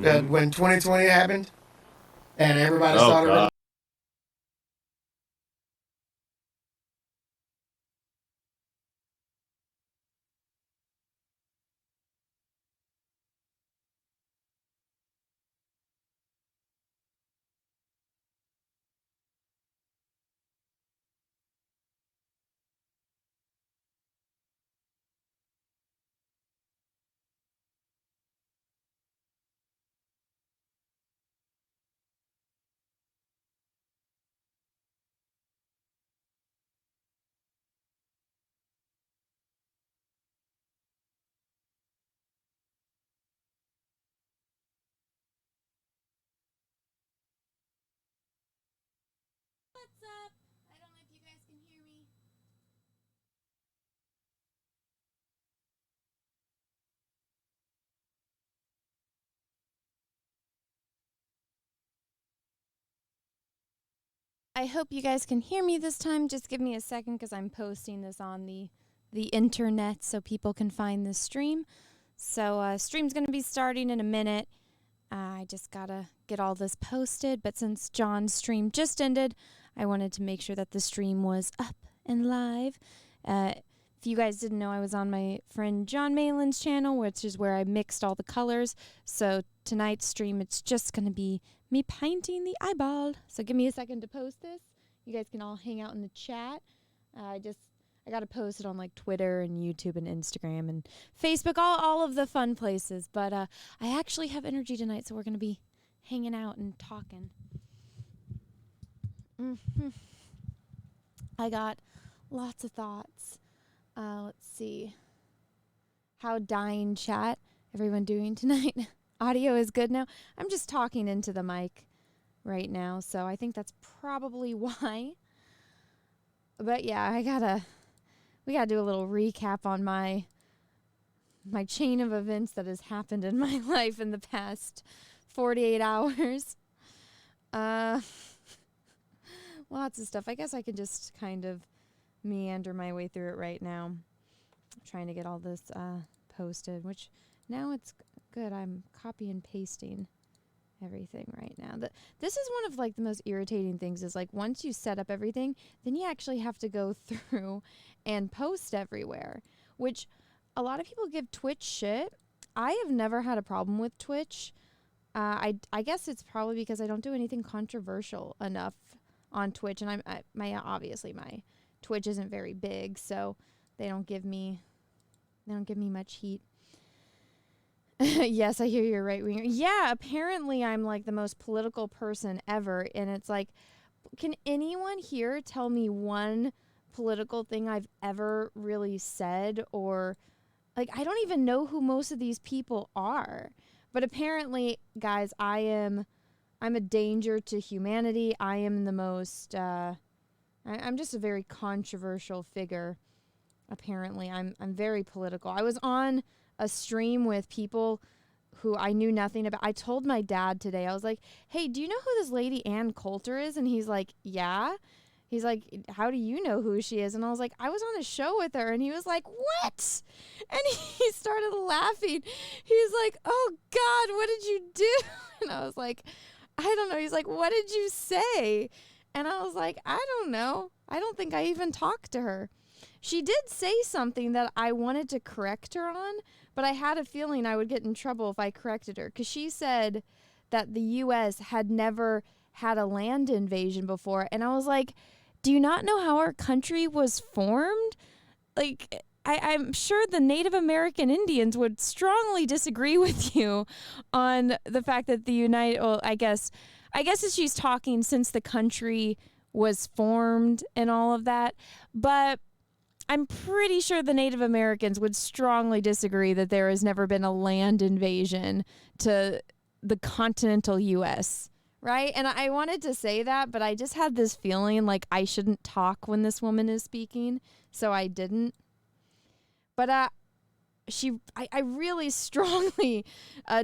when 2020 happened and everybody Oh started God. What's up? I don't know if you guys can hear me. I hope you guys can hear me this time. Just give me a second because I'm posting this on the internet so people can find the stream. So stream's going to be starting in a minute. I just got to get all this posted. But since John's stream just ended, I wanted to make sure that the stream was up and live. If you guys didn't know, I was on my friend John Malin's channel, which is where I mixed all the colors. So tonight's stream, it's just going to be me painting the eyeball. So give me a second to post this. You guys can all hang out in the chat. I got to post it on like Twitter and YouTube and Instagram and Facebook, all of the fun places. But I actually have energy tonight, so we're going to be hanging out and talking. I got lots of thoughts. Let's see. How dying chat? Everyone doing tonight? Audio is good now. I'm just talking into the mic right now, so I think that's probably why. But yeah, we gotta do a little recap on my chain of events that has happened in my life in the past 48 hours. Lots of stuff. I guess I can just kind of meander my way through it right now. Trying to get all this posted, which now it's good. I'm copy and pasting everything right now. This is one of like the most irritating things is like once you set up everything, then you actually have to go through and post everywhere, which a lot of people give Twitch shit. I have never had a problem with Twitch. I guess it's probably because I don't do anything controversial enough on Twitch, and obviously my Twitch isn't very big, so they don't give me much heat. Yes, I hear you're right winger. Yeah, apparently I'm like the most political person ever, and it's like, can anyone here tell me one political thing I've ever really said? Or like I don't even know who most of these people are. But apparently, guys, I'm a danger to humanity. I am the most I'm just a very controversial figure. Apparently, I'm very political. I was on a stream with people who I knew nothing about. I told my dad today, I was like, hey, do you know who this lady Ann Coulter is? And he's like, yeah. He's like, how do you know who she is? And I was like, I was on a show with her. And he was like, what? And he started laughing. He's like, oh, God, what did you do? And I was like, I don't know. He's like, what did you say? And I was like, I don't know. I don't think I even talked to her. She did say something that I wanted to correct her on, but I had a feeling I would get in trouble if I corrected her because she said that the U.S. had never had a land invasion before. And I was like, do you not know how our country was formed? Like, I'm sure the Native American Indians would strongly disagree with you on the fact that the well, I guess that she's talking since the country was formed and all of that. But I'm pretty sure the Native Americans would strongly disagree that there has never been a land invasion to the continental U.S., right? And I wanted to say that, but I just had this feeling like I shouldn't talk when this woman is speaking, so I didn't. But I really strongly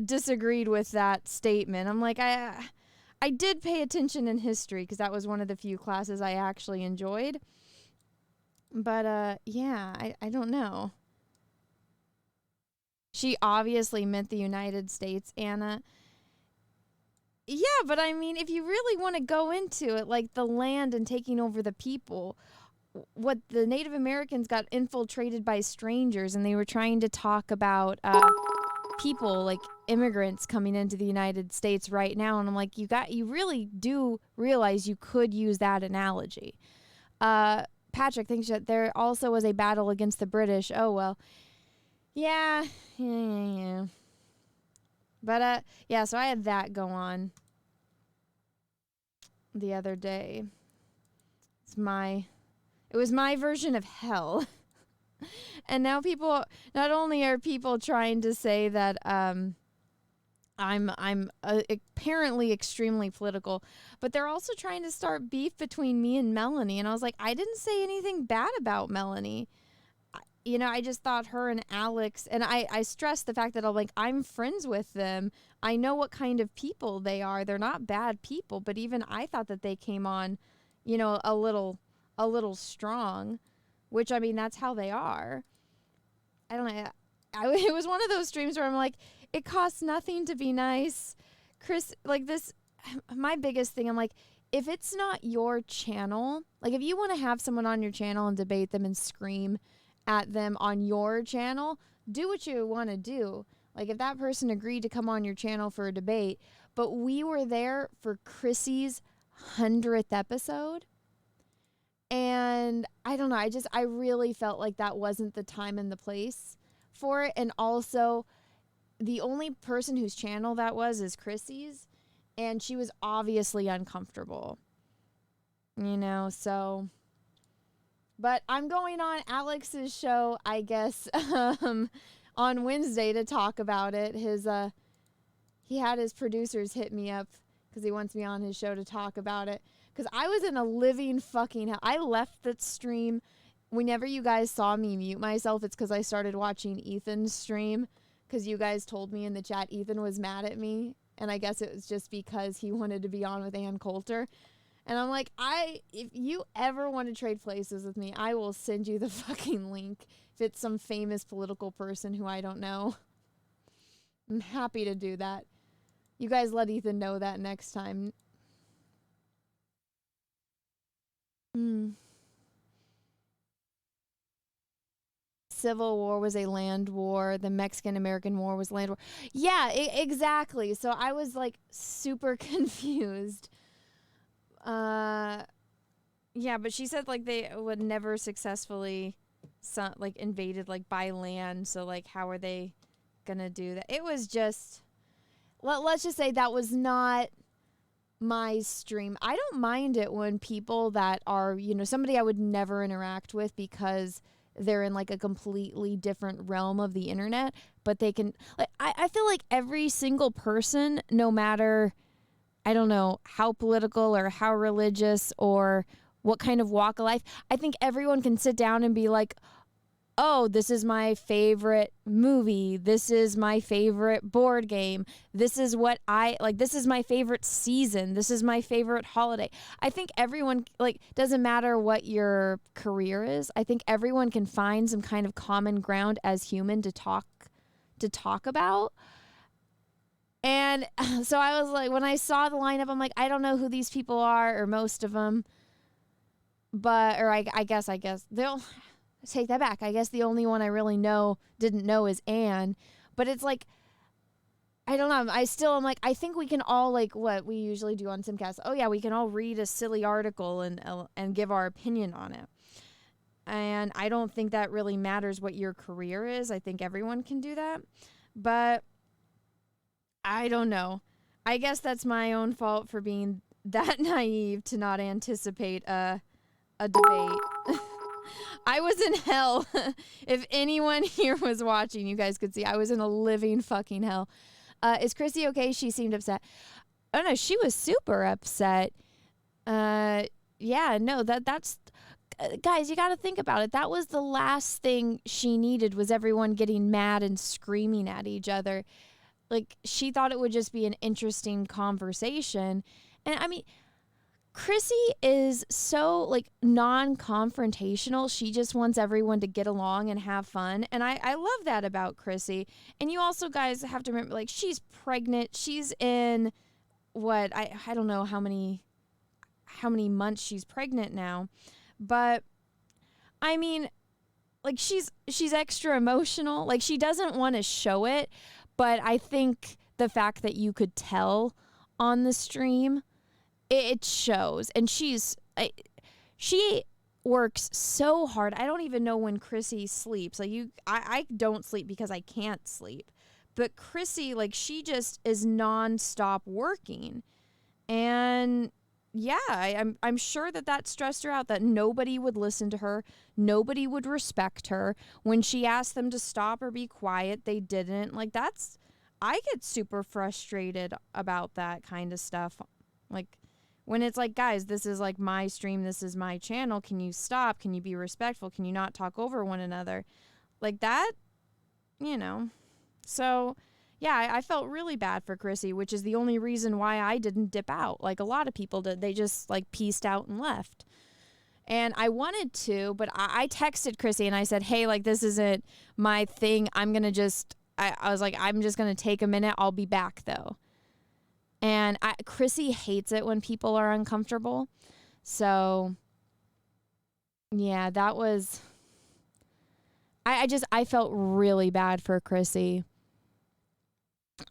disagreed with that statement. I'm like, I did pay attention in history because that was one of the few classes I actually enjoyed. But, yeah, I don't know. She obviously meant the United States, Anna. Yeah, but I mean, if you really want to go into it, like the land and taking over the people, what the Native Americans got infiltrated by strangers, and they were trying to talk about people like immigrants coming into the United States right now, and I'm like, you really do realize you could use that analogy. Patrick thinks that there also was a battle against the British. Oh well, yeah. But yeah, so I had that go on the other day. It was my version of hell. And now people, not only are people trying to say that I'm apparently extremely political, but they're also trying to start beef between me and Melanie. And I was like, I didn't say anything bad about Melanie. I just thought her and Alex, and I stressed the fact that I'm friends with them. I know what kind of people they are. They're not bad people, but even I thought that they came on, a little strong, which I mean, that's how they are. I don't know. It was one of those streams where I'm like, it costs nothing to be nice. Chris, like this, my biggest thing, I'm like, if it's not your channel, like if you want to have someone on your channel and debate them and scream at them on your channel, do what you want to do. Like if that person agreed to come on your channel for a debate, but we were there for Chrissy's 100th episode. And I don't know, I really felt like that wasn't the time and the place for it. And also, the only person whose channel that was is Chrissy's, and she was obviously uncomfortable. So. But I'm going on Alex's show, I guess, on Wednesday to talk about it. He had his producers hit me up because he wants me on his show to talk about it. Because I was in a living fucking hell. I left that stream. Whenever you guys saw me mute myself, it's because I started watching Ethan's stream. Because you guys told me in the chat Ethan was mad at me. And I guess it was just because he wanted to be on with Ann Coulter. And I'm like, if you ever want to trade places with me, I will send you the fucking link. If it's some famous political person who I don't know, I'm happy to do that. You guys let Ethan know that next time. Civil War was a land war. The Mexican-American War was land war. Yeah, exactly. So I was like super confused. Yeah, but she said like they would never successfully invaded like by land, so like how are they gonna do that? It was just let's just say that was not my stream. I don't mind it when people that are, somebody I would never interact with because they're in like a completely different realm of the internet, but they can I feel like every single person, no matter I don't know how political or how religious or what kind of walk of life, I think everyone can sit down and be like, oh, this is my favorite movie. This is my favorite board game. This is what this is my favorite season. This is my favorite holiday. I think everyone, doesn't matter what your career is. I think everyone can find some kind of common ground as human to talk about. And so I was like, when I saw the lineup, I'm like, I don't know who these people are, or most of them. I guess they'll take that back. I guess the only one I really didn't know is Anne. But it's like, I don't know. I'm like, I think we can all, like what we usually do on Simcast. Oh yeah, we can all read a silly article and give our opinion on it. And I don't think that really matters what your career is. I think everyone can do that. But I don't know. I guess that's my own fault for being that naive to not anticipate a debate. I was in hell. If anyone here was watching, you guys could see I was in a living fucking hell. Is Chrissy okay? She seemed upset. Oh no, she was super upset. Yeah, no, that's guys, you got to think about it. That was the last thing she needed, was everyone getting mad and screaming at each other. Like, she thought it would just be an interesting conversation. And I mean, Chrissy is so non-confrontational. She just wants everyone to get along and have fun. And I love that about Chrissy. And you also guys have to remember, she's pregnant. She's in what I don't know how many months she's pregnant now, but I mean, like she's extra emotional. Like she doesn't want to show it, but I think the fact that you could tell on the stream, it shows. And she works so hard. I don't even know when Chrissy sleeps. Like I don't sleep because I can't sleep. But Chrissy, like she just is nonstop working. And yeah, I'm sure that stressed her out, that nobody would listen to her, nobody would respect her. When she asked them to stop or be quiet, they didn't. Like I get super frustrated about that kind of stuff. Like when it's like, guys, this is like my stream, this is my channel. Can you stop? Can you be respectful? Can you not talk over one another? Like that, you know. So, yeah, I felt really bad for Chrissy, which is the only reason why I didn't dip out. Like a lot of people did. They just like pieced out and left. And I wanted to, but I texted Chrissy and I said, hey, like this isn't my thing. I'm going to I was like, I'm just going to take a minute. I'll be back though. And Chrissy hates it when people are uncomfortable. So, yeah, that was, I felt really bad for Chrissy.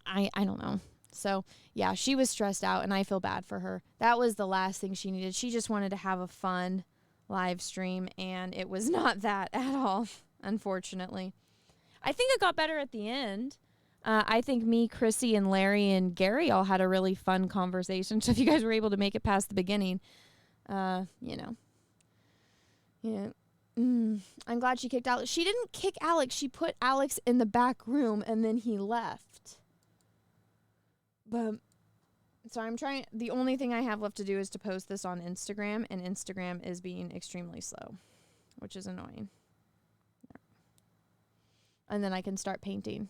I don't know. So, yeah, she was stressed out and I feel bad for her. That was the last thing she needed. She just wanted to have a fun live stream and it was not that at all, unfortunately. I think it got better at the end. I think me, Chrissy, and Larry and Gary all had a really fun conversation. So if you guys were able to make it past the beginning, you know. Yeah. I'm glad she kicked Alex. She didn't kick Alex. She put Alex in the back room and then he left. But so I'm trying. The only thing I have left to do is to post this on Instagram, and Instagram is being extremely slow, which is annoying. And then I can start painting.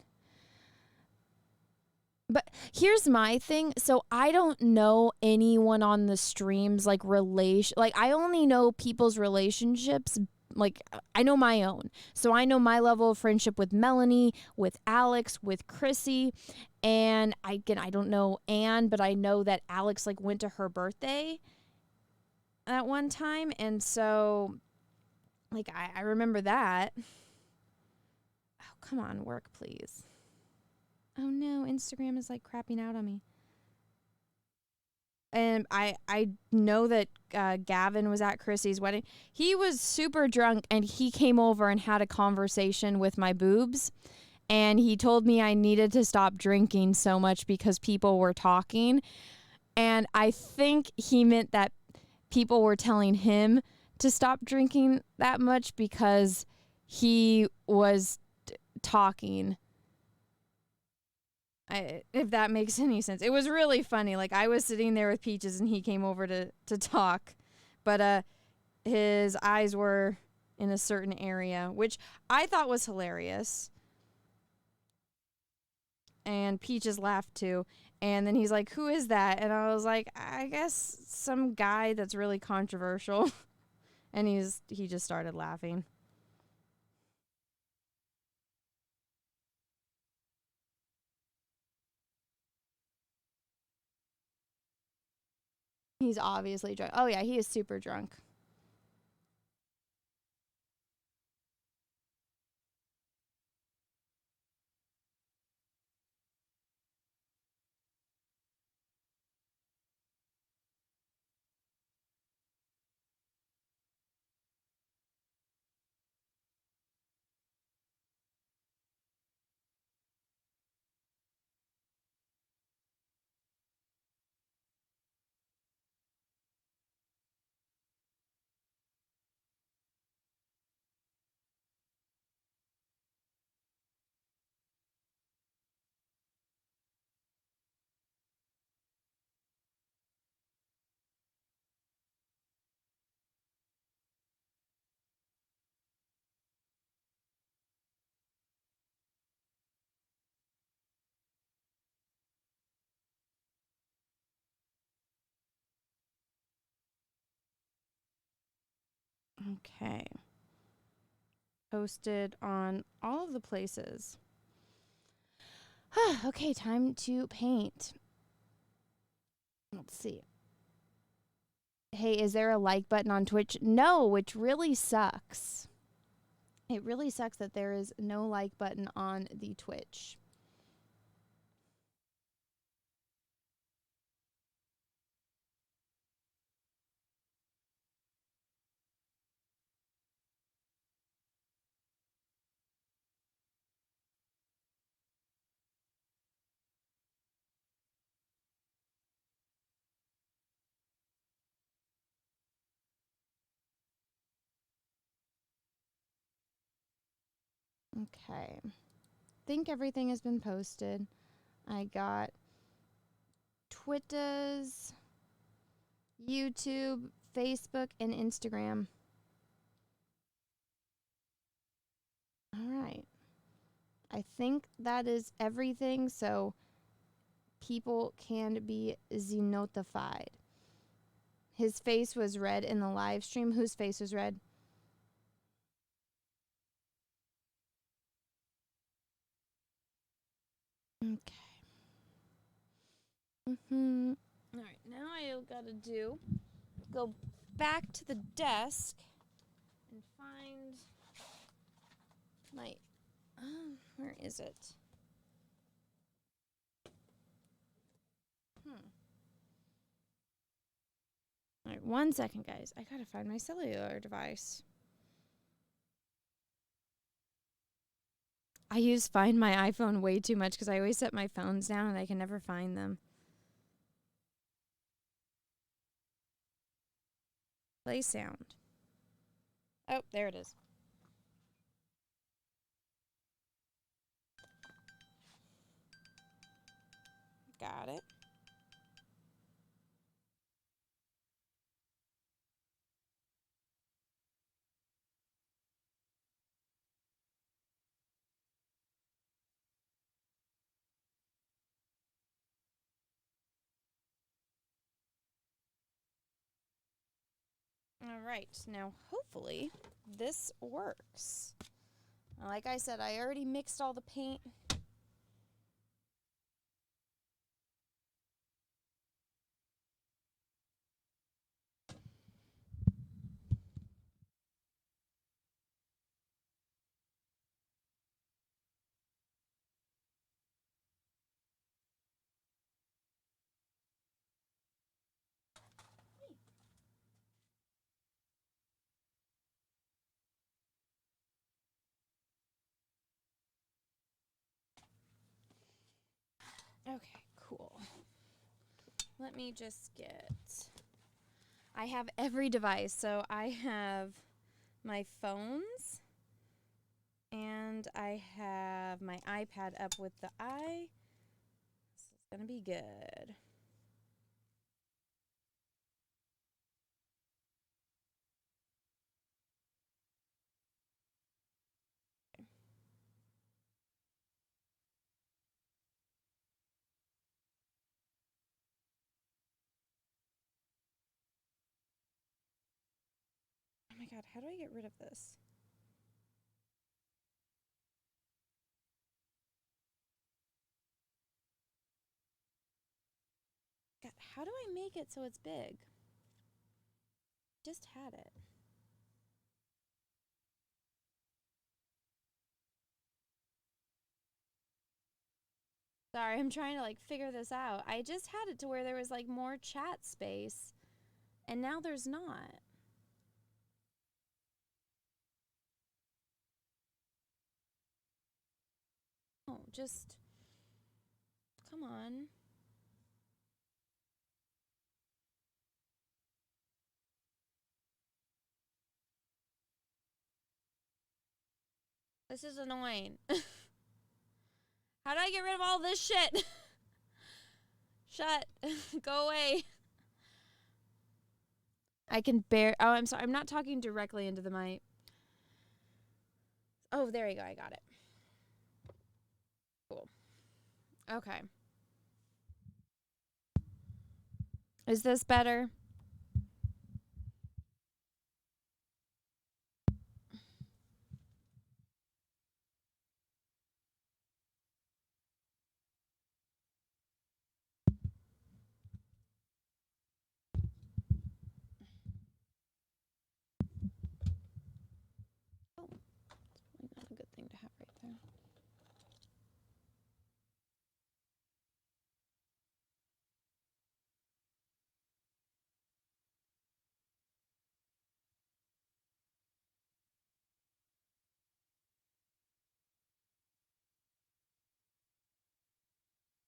But here's my thing. So I don't know anyone on the streams like I only know people's relationships. Like I know my own. So I know my level of friendship with Melanie, with Alex, with Chrissy, and I don't know Anne, but I know that Alex like went to her birthday at one time, and so like I remember that. Oh, come on, work please. Oh no, Instagram is like crapping out on me. And I know that Gavin was at Chrissy's wedding. He was super drunk and he came over and had a conversation with my boobs. And he told me I needed to stop drinking so much because people were talking. And I think he meant that people were telling him to stop drinking that much because he was talking. If that makes any sense. It was really funny. Like I was sitting there with Peaches and he came over to talk, but his eyes were in a certain area, which I thought was hilarious. And Peaches laughed too. And then he's like, "Who is that?" And I was like, "I guess some guy that's really controversial." And he just started laughing. He's obviously drunk. Oh yeah, he is super drunk. Okay. Posted on all of the places. Okay, time to paint. Let's see. Hey, is there a like button on Twitch? No, which really sucks. It really sucks that there is no like button on the Twitch. Okay. Think everything has been posted. I got Twitter's, YouTube, Facebook, and Instagram. All right. I think that is everything, so people can be notified. His face was red in the live stream. Whose face was red? Okay. All right, now I gotta go back to the desk and find my, where is it? All right, 1 second, guys. I gotta find my cellular device. I use Find My iPhone way too much because I always set my phones down and I can never find them. Play sound. Oh, there it is. Got it. All right, now hopefully this works. Like I said, I already mixed all the paint. Okay, cool. Let me just get... I have every device. So I have my phones, and I have my iPad up with the eye. This is going to be good. Oh my god, how do I get rid of this? God, how do I make it so it's big? Just had it. Sorry, I'm trying to figure this out. I just had it to where there was more chat space, and now there's not. Oh, just come on. This is annoying. How do I get rid of all this shit? Shut. Go away. I can bear. Oh, I'm sorry. I'm not talking directly into the mic. Oh, there you go. I got it. Cool. Okay. Is this better?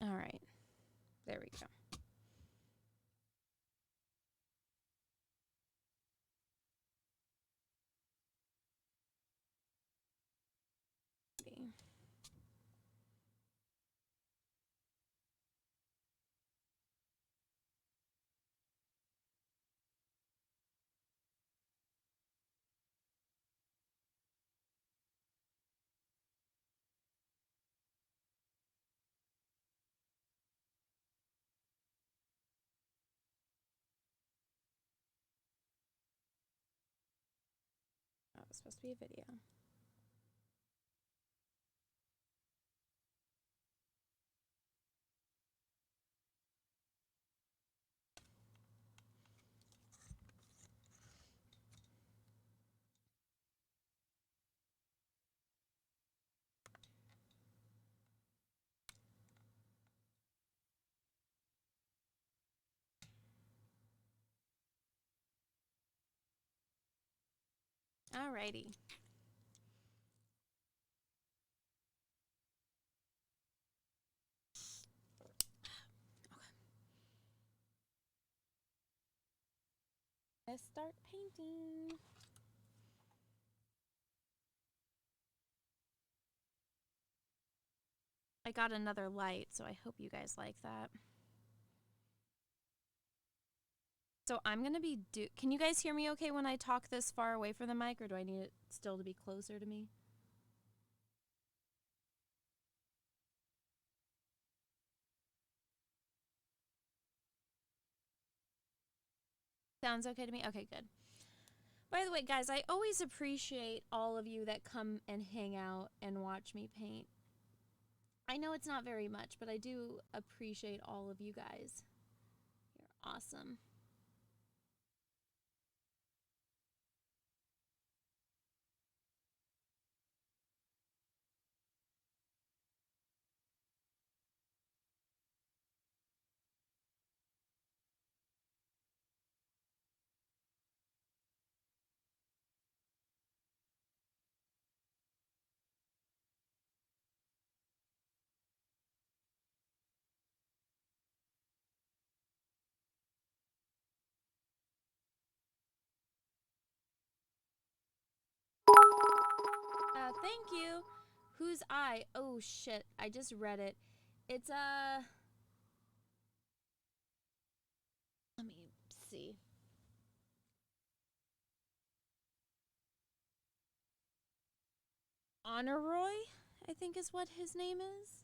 All right. There we go. Oh, it was supposed to be a video. Alrighty. Let's start painting. I got another light, so I hope you guys like that. So I'm going to be can you guys hear me okay when I talk this far away from the mic, or do I need it still to be closer to me? Sounds okay to me? Okay, good. By the way, guys, I always appreciate all of you that come and hang out and watch me paint. I know it's not very much, but I do appreciate all of you guys. You're awesome. Thank you. Who's I? Oh shit, I just read it. It's let me see. Honorroy, I think is what his name is.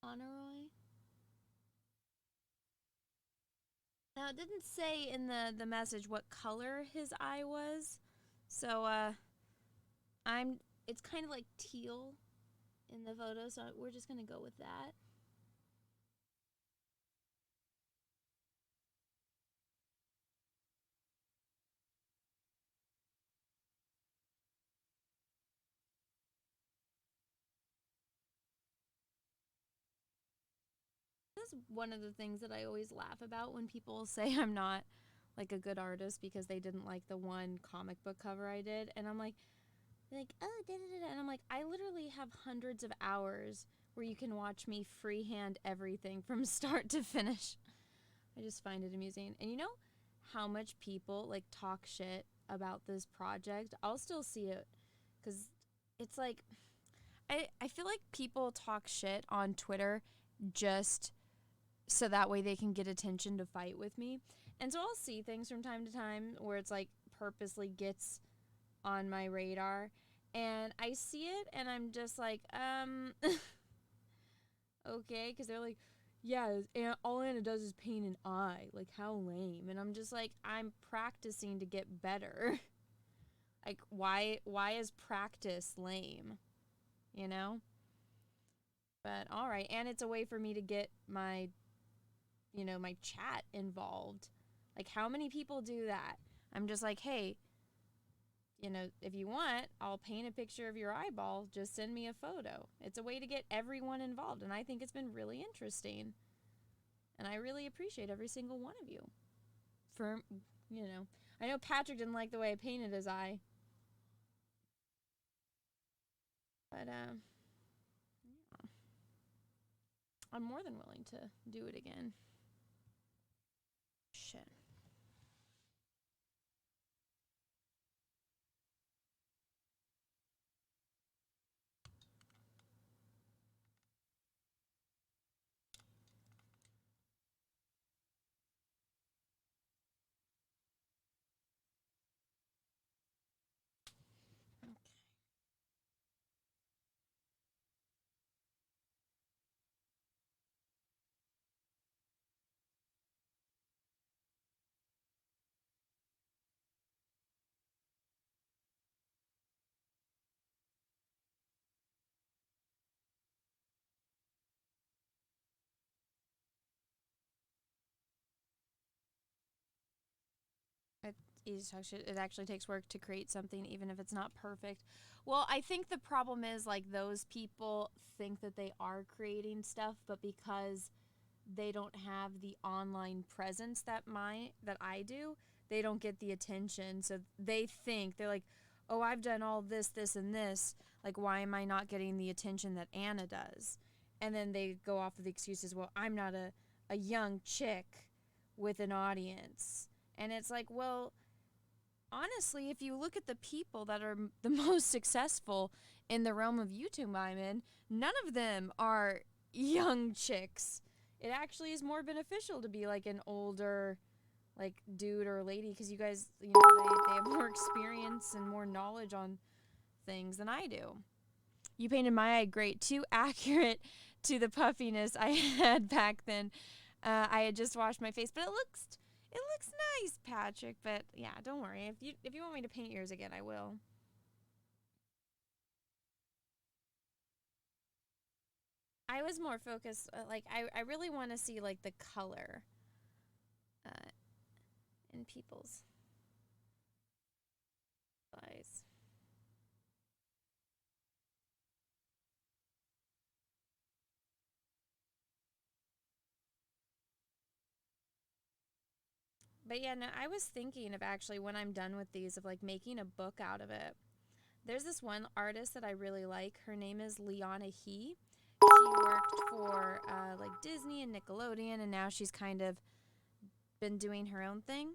Honorroy. Now it didn't say in the message what color his eye was. So it's kind of like teal in the photo, so we're just gonna go with that. That's one of the things that I always laugh about when people say I'm not like a good artist because they didn't like the one comic book cover I did, and I'm like oh, da, da, da, and I'm like, I literally have hundreds of hours where you can watch me freehand everything from start to finish. I just find it amusing. And you know how much people like talk shit about this project? I'll still see it because it's like I feel like people talk shit on Twitter just so that way they can get attention to fight with me. And so I'll see things from time to time where it's like purposely gets on my radar, and I see it and I'm just like okay, because they're like, yeah, all Anna does is paint an eye, like how lame. And I'm just like, I'm practicing to get better. Like why is practice lame, you know? But all right, and it's a way for me to get my my chat involved. Like how many people do that? I'm just like, hey, if you want, I'll paint a picture of your eyeball. Just send me a photo. It's a way to get everyone involved, and I think it's been really interesting. And I really appreciate every single one of you. For, I know Patrick didn't like the way I painted his eye. But, yeah. I'm more than willing to do it again. Shit. It, it actually takes work to create something, even if it's not perfect. Well, I think the problem is like those people think that they are creating stuff, but because they don't have the online presence that I do, they don't get the attention. So they think they're like, "Oh, I've done all this, this, and this. Like, why am I not getting the attention that Anna does?" And then they go off of the excuses, "Well, I'm not a young chick with an audience." And it's like, well, honestly, if you look at the people that are the most successful in the realm of YouTube I'm in, none of them are young chicks. It actually is more beneficial to be like an older like dude or lady, because you guys, they have more experience and more knowledge on things than I do. You painted my eye great, too accurate to the puffiness I had back then. I had just washed my face, but it looks nice, Patrick. But yeah, don't worry. If you want me to paint yours again, I will. I was more focused, like I really want to see like the color uh, in people's eyes. But yeah, no, I was thinking of actually when I'm done with these of like making a book out of it. There's this one artist that I really like. Her name is Liana He. She worked for like Disney and Nickelodeon, and now she's kind of been doing her own thing.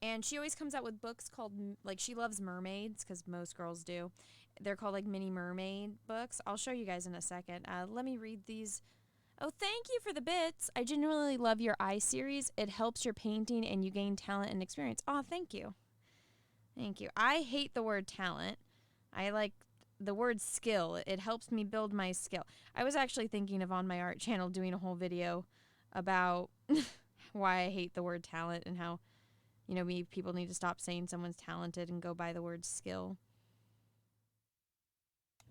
And she always comes out with books called, like, she loves mermaids, because most girls do. They're called like mini mermaid books. I'll show you guys in a second. Let me read these. Oh, thank you for the bits. I genuinely love your eye series. It helps your painting and you gain talent and experience. Oh, thank you. Thank you. I hate the word talent. I like the word skill. It helps me build my skill. I was actually thinking of on my art channel doing a whole video about why I hate the word talent and how, people need to stop saying someone's talented and go by the word skill.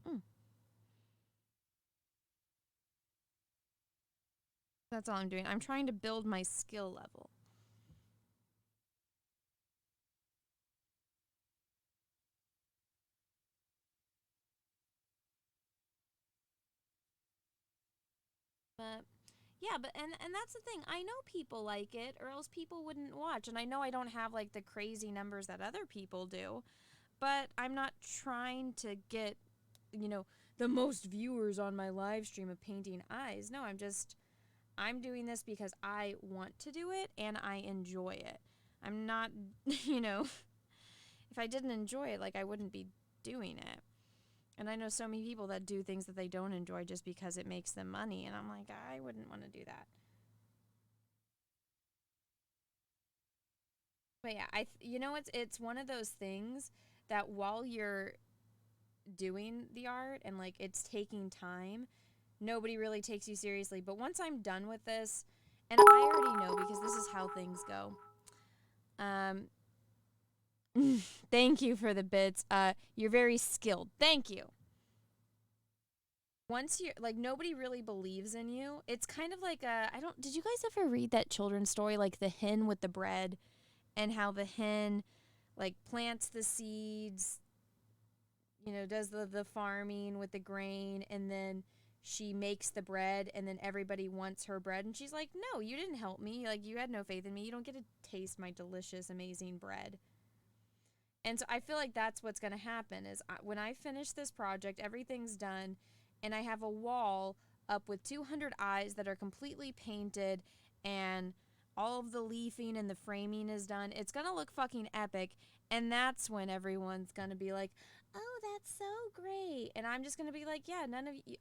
Mm. That's all I'm doing. I'm trying to build my skill level. But yeah, and that's the thing. I know people like it, or else people wouldn't watch. And I know I don't have like the crazy numbers that other people do, but I'm not trying to get, you know, the most viewers on my live stream of painting eyes. No, I'm doing this because I want to do it and I enjoy it. I'm not, if I didn't enjoy it, like I wouldn't be doing it. And I know so many people that do things that they don't enjoy just because it makes them money. And I'm like, I wouldn't want to do that. But yeah, it's one of those things that while you're doing the art and like it's taking time, nobody really takes you seriously. But once I'm done with this, and I already know because this is how things go. Um, thank you for the bits. You're very skilled. Thank you. Once you're like, nobody really believes in you. It's kind of like did you guys ever read that children's story, like the hen with the bread, and how the hen like plants the seeds, does the farming with the grain, and then she makes the bread, and then everybody wants her bread, and she's like, no, you didn't help me. Like, you had no faith in me. You don't get to taste my delicious, amazing bread. And so I feel like that's what's going to happen is when I finish this project, everything's done, and I have a wall up with 200 eyes that are completely painted and all of the leafing and the framing is done. It's going to look fucking epic. And that's when everyone's going to be like, oh, that's so great. And I'm just going to be like, yeah,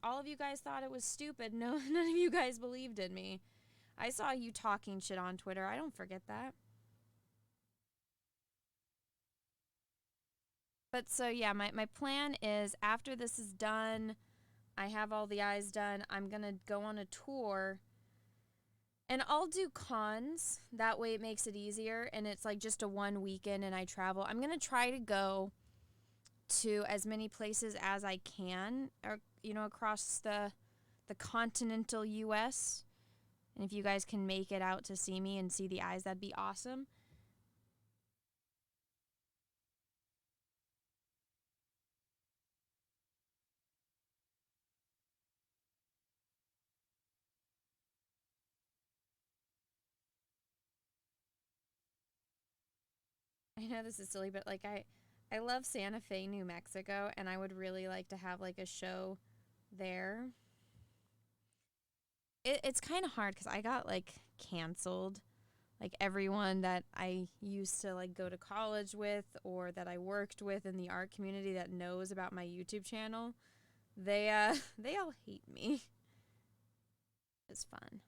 all of you guys thought it was stupid. No, none of you guys believed in me. I saw you talking shit on Twitter. I don't forget that. But so, yeah, my plan is after this is done, I have all the eyes done, I'm going to go on a tour. And I'll do cons. That way it makes it easier. And it's like just a one weekend and I travel. I'm going to try to go to as many places as I can, or, across the continental U.S. And if you guys can make it out to see me and see the eyes, that'd be awesome. I know this is silly, but like I love Santa Fe, New Mexico, and I would really like to have like a show there. It's kind of hard because I got like canceled. Like everyone that I used to like go to college with or that I worked with in the art community that knows about my YouTube channel, they they all hate me. It's fun.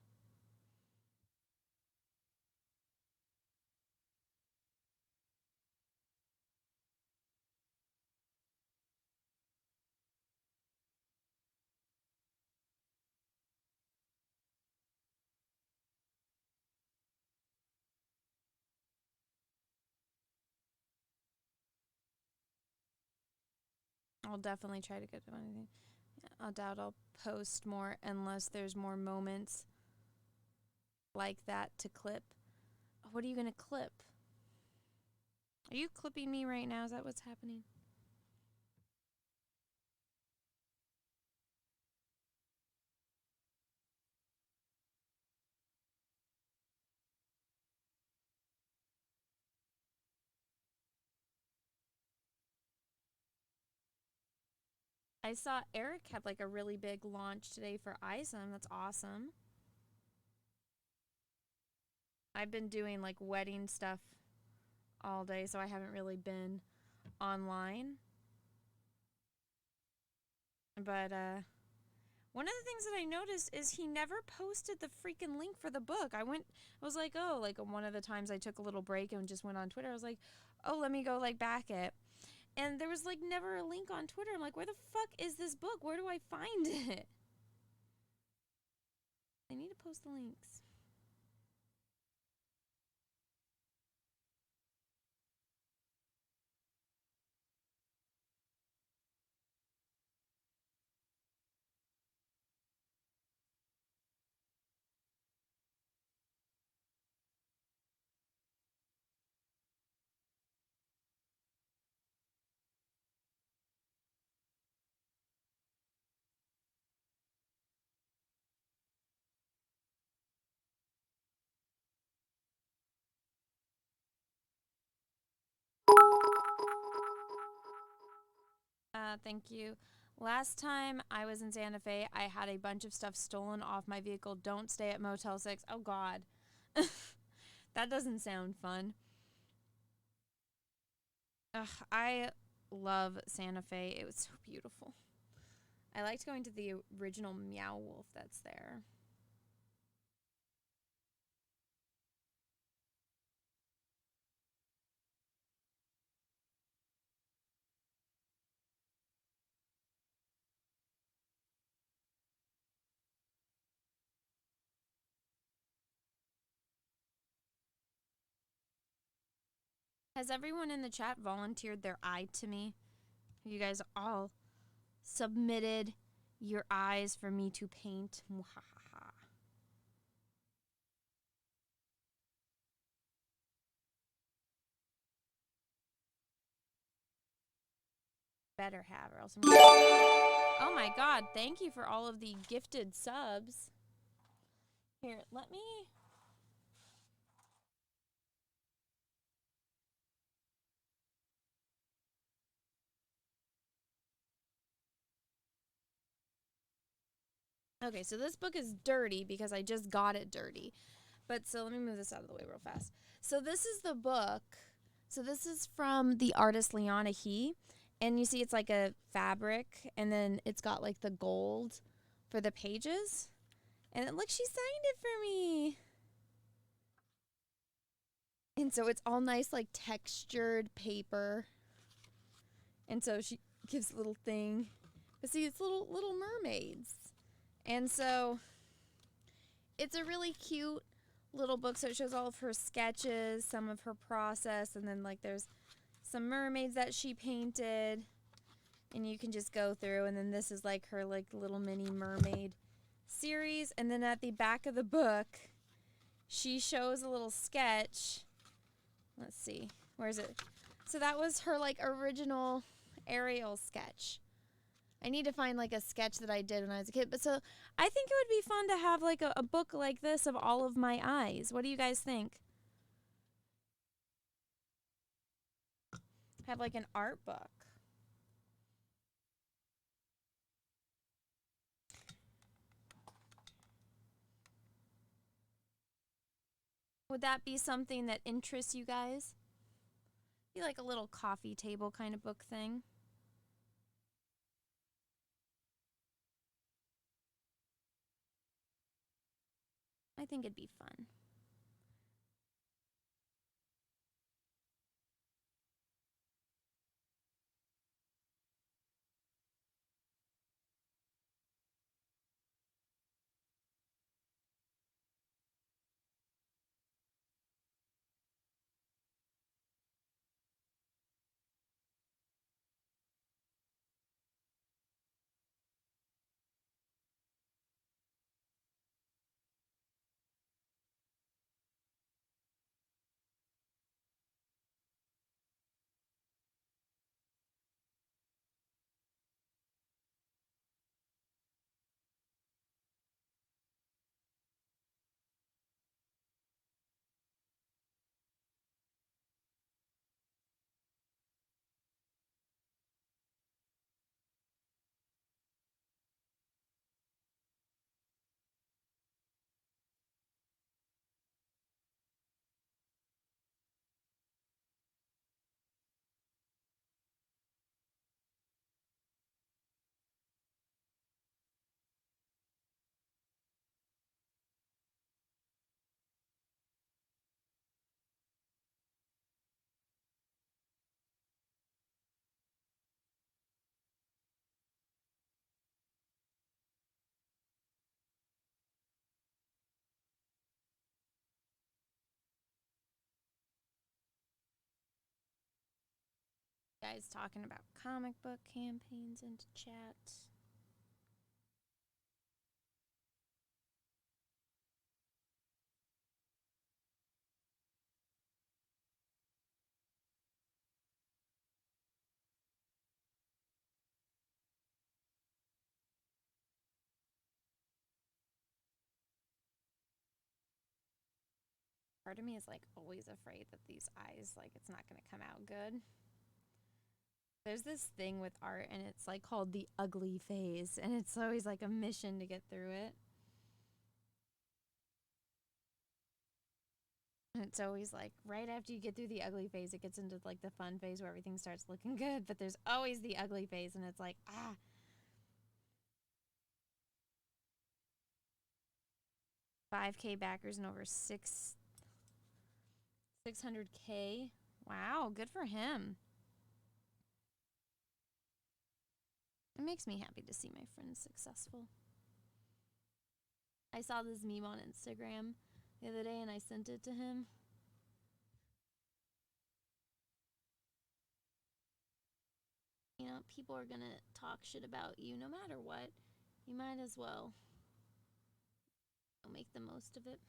I'll definitely try to get to anything. I doubt I'll post more unless there's more moments like that to clip. What are you gonna clip? Are you clipping me right now? Is that what's happening? I saw Eric had like a really big launch today for ISOM. That's awesome. I've been doing like wedding stuff all day, so I haven't really been online. But one of the things that I noticed is he never posted the freaking link for the book. I was like, oh, like one of the times I took a little break and just went on Twitter. I was like, oh, let me go like back it. And there was like never a link on Twitter. I'm like, where the fuck is this book? Where do I find it? I need to post the links. Thank you. Last time I was in Santa Fe, I had a bunch of stuff stolen off my vehicle. Don't stay at Motel 6. Oh, God. That doesn't sound fun. Ugh, I love Santa Fe. It was so beautiful. I liked going to the original Meow Wolf that's there. Has everyone in the chat volunteered their eye to me? You guys all submitted your eyes for me to paint. Better have, or else I'm gonna... Oh my God, thank you for all of the gifted subs. Here, let me... Okay, so this book is dirty because I just got it dirty. But so let me move this out of the way real fast. So this is the book. So this is from the artist Liana He. And you see it's like a fabric and then it's got like the gold for the pages. And look, she signed it for me. And so it's all nice like textured paper. And so she gives a little thing. But see, it's little mermaids. And so it's a really cute little book. So it shows all of her sketches, some of her process, and then like there's some mermaids that she painted. And you can just go through, and then this is like her like little mini mermaid series. And then at the back of the book, she shows a little sketch. Let's see, where is it? So that was her like original Ariel sketch. I need to find like a sketch that I did when I was a kid. But so I think it would be fun to have like a book like this of all of my eyes. What do you guys think? Have like an art book. Would that be something that interests you guys? Be like a little coffee table kind of book thing. I think it'd be fun. Guys talking about comic book campaigns into chat. Part of me is like always afraid that these eyes, like it's not going to come out good. There's this thing with art and it's like called the ugly phase, and it's always like a mission to get through it. And it's always like right after you get through the ugly phase, it gets into like the fun phase where everything starts looking good, but there's always the ugly phase and it's like, 5K backers and over 600K. Wow, good for him. It makes me happy to see my friends successful. I saw this meme on Instagram the other day and I sent it to him. You know, people are gonna talk shit about you no matter what. You might as well make the most of it.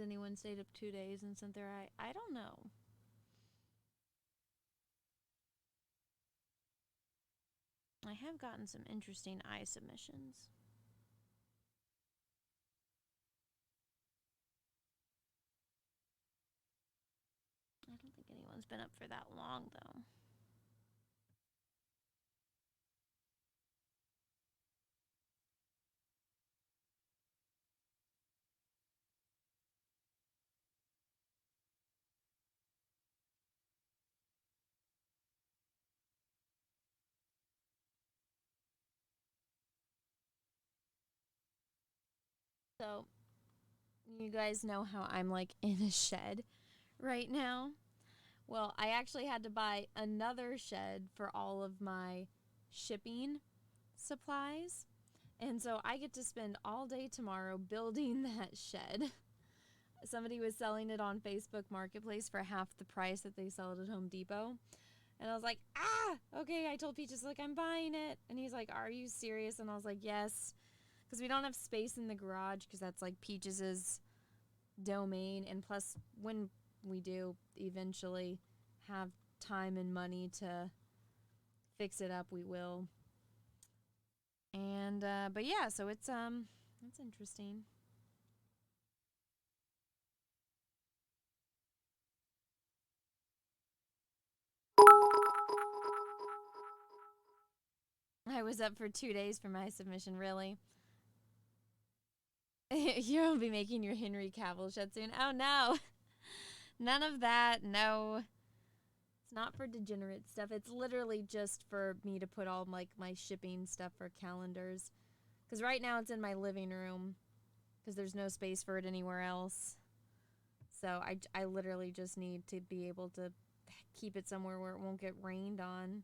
anyone stayed up 2 days and sent their eye. I don't know. I have gotten some interesting eye submissions. I don't think anyone's been up for that long, though. So, you guys know how I'm like in a shed right now? Well, I actually had to buy another shed for all of my shipping supplies. And so I get to spend all day tomorrow building that shed. Somebody was selling it on Facebook Marketplace for half the price that they sell it at Home Depot. And I was like, okay. I told Peaches, like, I'm buying it. And he's like, are you serious? And I was like, yes. Because we don't have space in the garage because that's like Peaches' domain. And plus, when we do eventually have time and money to fix it up, we will. And, but yeah, so it's interesting. I was up for 2 days for my submission, really. You'll be making your Henry Cavill shed soon. Oh, no. None of that. No. It's not for degenerate stuff. It's literally just for me to put all like my shipping stuff for calendars. Because right now it's in my living room. Because there's no space for it anywhere else. So I literally just need to be able to keep it somewhere where it won't get rained on.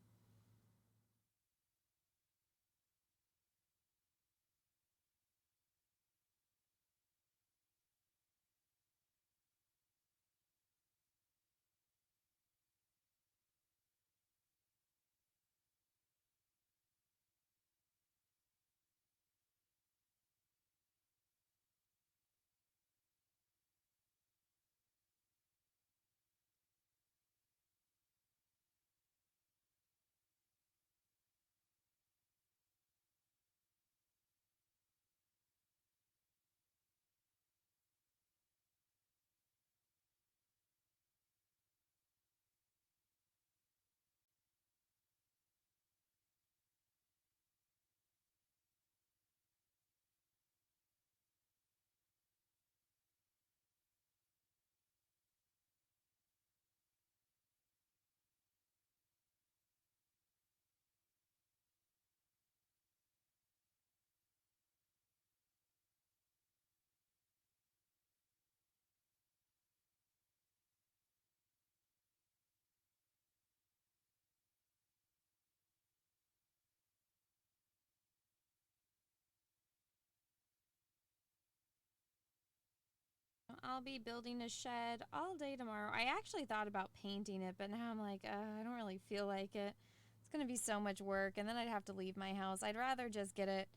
I'll be building a shed all day tomorrow. I actually thought about painting it, but now I'm like, I don't really feel like it. It's going to be so much work, and then I'd have to leave my house. I'd rather just get it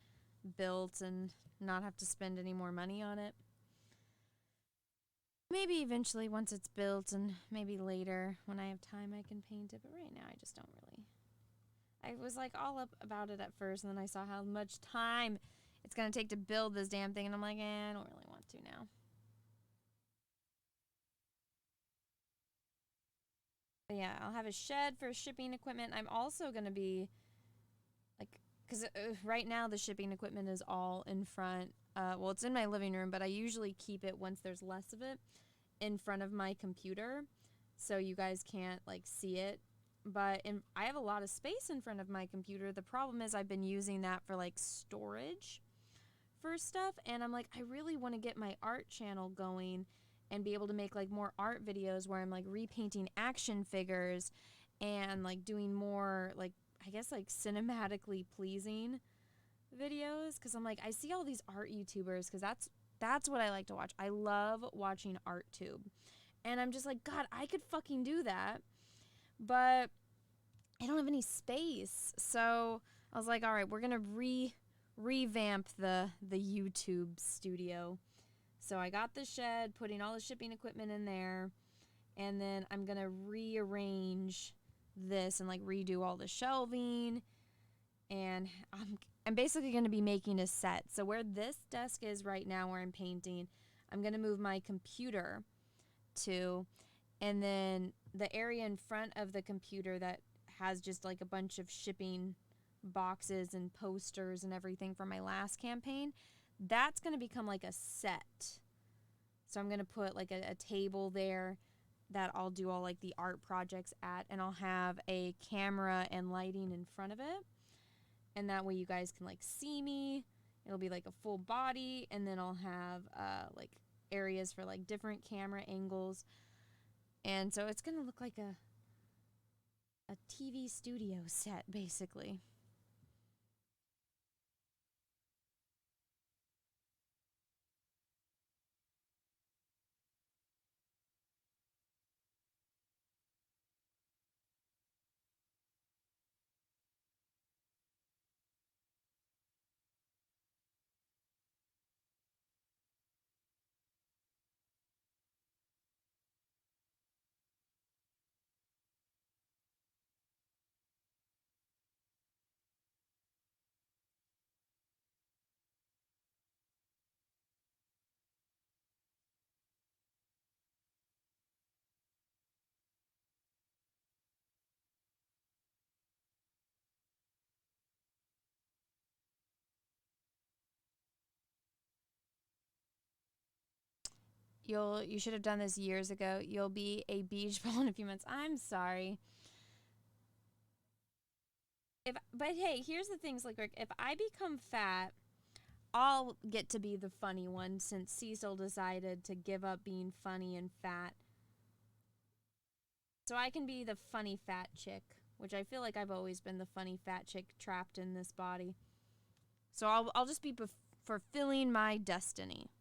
built and not have to spend any more money on it. Maybe eventually once it's built and maybe later when I have time I can paint it, but right now I just don't really. I was like all up about it at first, and then I saw how much time it's going to take to build this damn thing, and I'm like, I don't really want to now. But yeah, I'll have a shed for shipping equipment. I'm also going to be, like, because right now the shipping equipment is all in front. Well, it's in my living room, but I usually keep it once there's less of it in front of my computer so you guys can't, like, see it. But I have a lot of space in front of my computer. The problem is I've been using that for, like, storage for stuff. And I'm like, I really want to get my art channel going and be able to make like more art videos where I'm like repainting action figures and like doing more like, I guess, like cinematically pleasing videos. Cause I'm like, I see all these art YouTubers cause that's what I like to watch. I love watching ArtTube. And I'm just like, God, I could fucking do that. But I don't have any space. So I was like, all right, we're going to revamp the YouTube studio. So I got the shed, putting all the shipping equipment in there, and then I'm going to rearrange this and like redo all the shelving, and I'm basically going to be making a set. So where this desk is right now where I'm painting, I'm going to move my computer to, and then the area in front of the computer that has just like a bunch of shipping boxes and posters and everything from my last campaign, that's going to become like a set. So I'm going to put like a table there that I'll do all like the art projects at, and I'll have a camera and lighting in front of it. And that way you guys can like see me. It'll be like a full body, and then I'll have like areas for like different camera angles. And so it's going to look like a TV studio set basically. You should have done this years ago. You'll be a beach ball in a few months. I'm sorry. But hey, here's the thing, Slick Rick. If I become fat, I'll get to be the funny one since Cecil decided to give up being funny and fat. So I can be the funny fat chick, which I feel like I've always been the funny fat chick trapped in this body. So I'll just be fulfilling my destiny.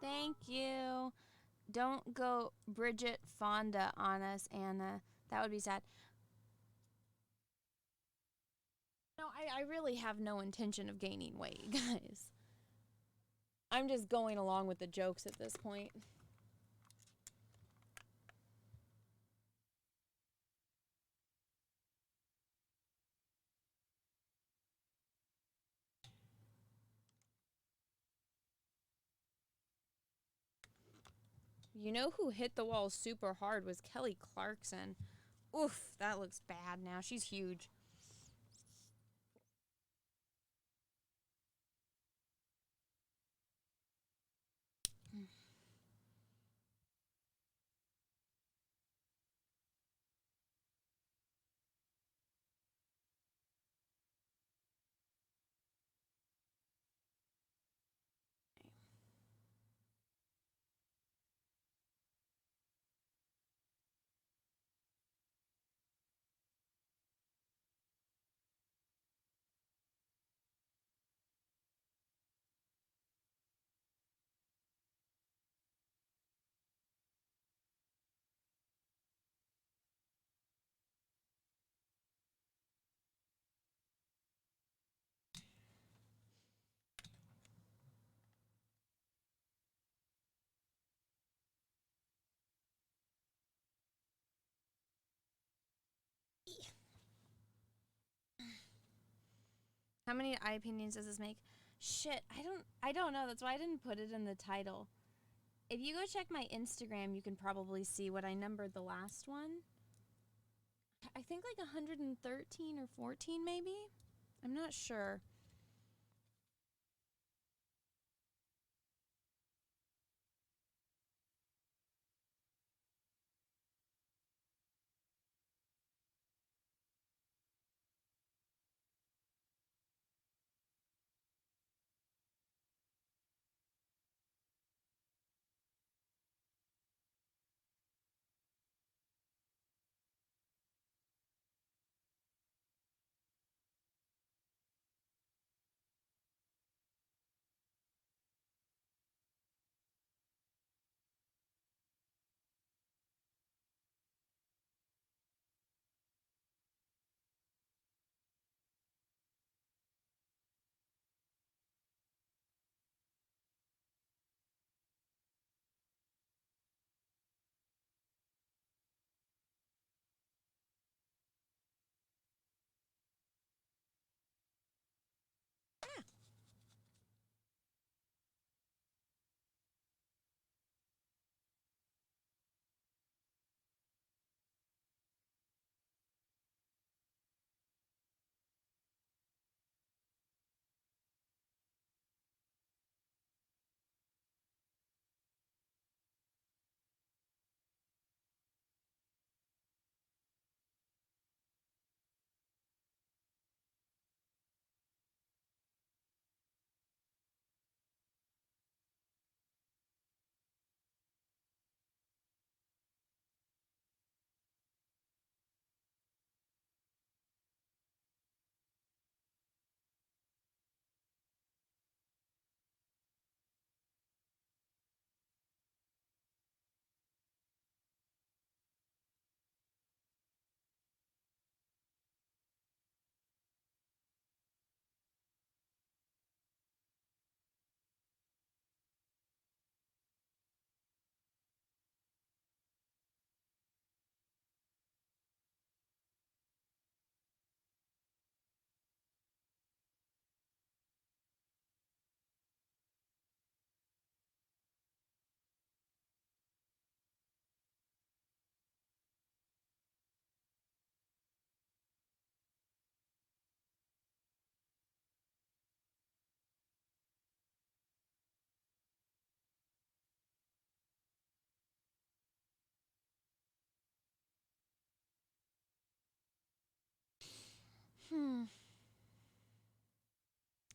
Thank you. Don't go Bridget Fonda on us, Anna. That would be sad. No, I really have no intention of gaining weight, guys. I'm just going along with the jokes at this point. You know who hit the wall super hard was Kelly Clarkson. Oof, that looks bad now. She's huge. How many eye paintings does this make? Shit, I don't know. That's why I didn't put it in the title. If you go check my Instagram, you can probably see what I numbered the last one. I think like 113 or 14 maybe. I'm not sure.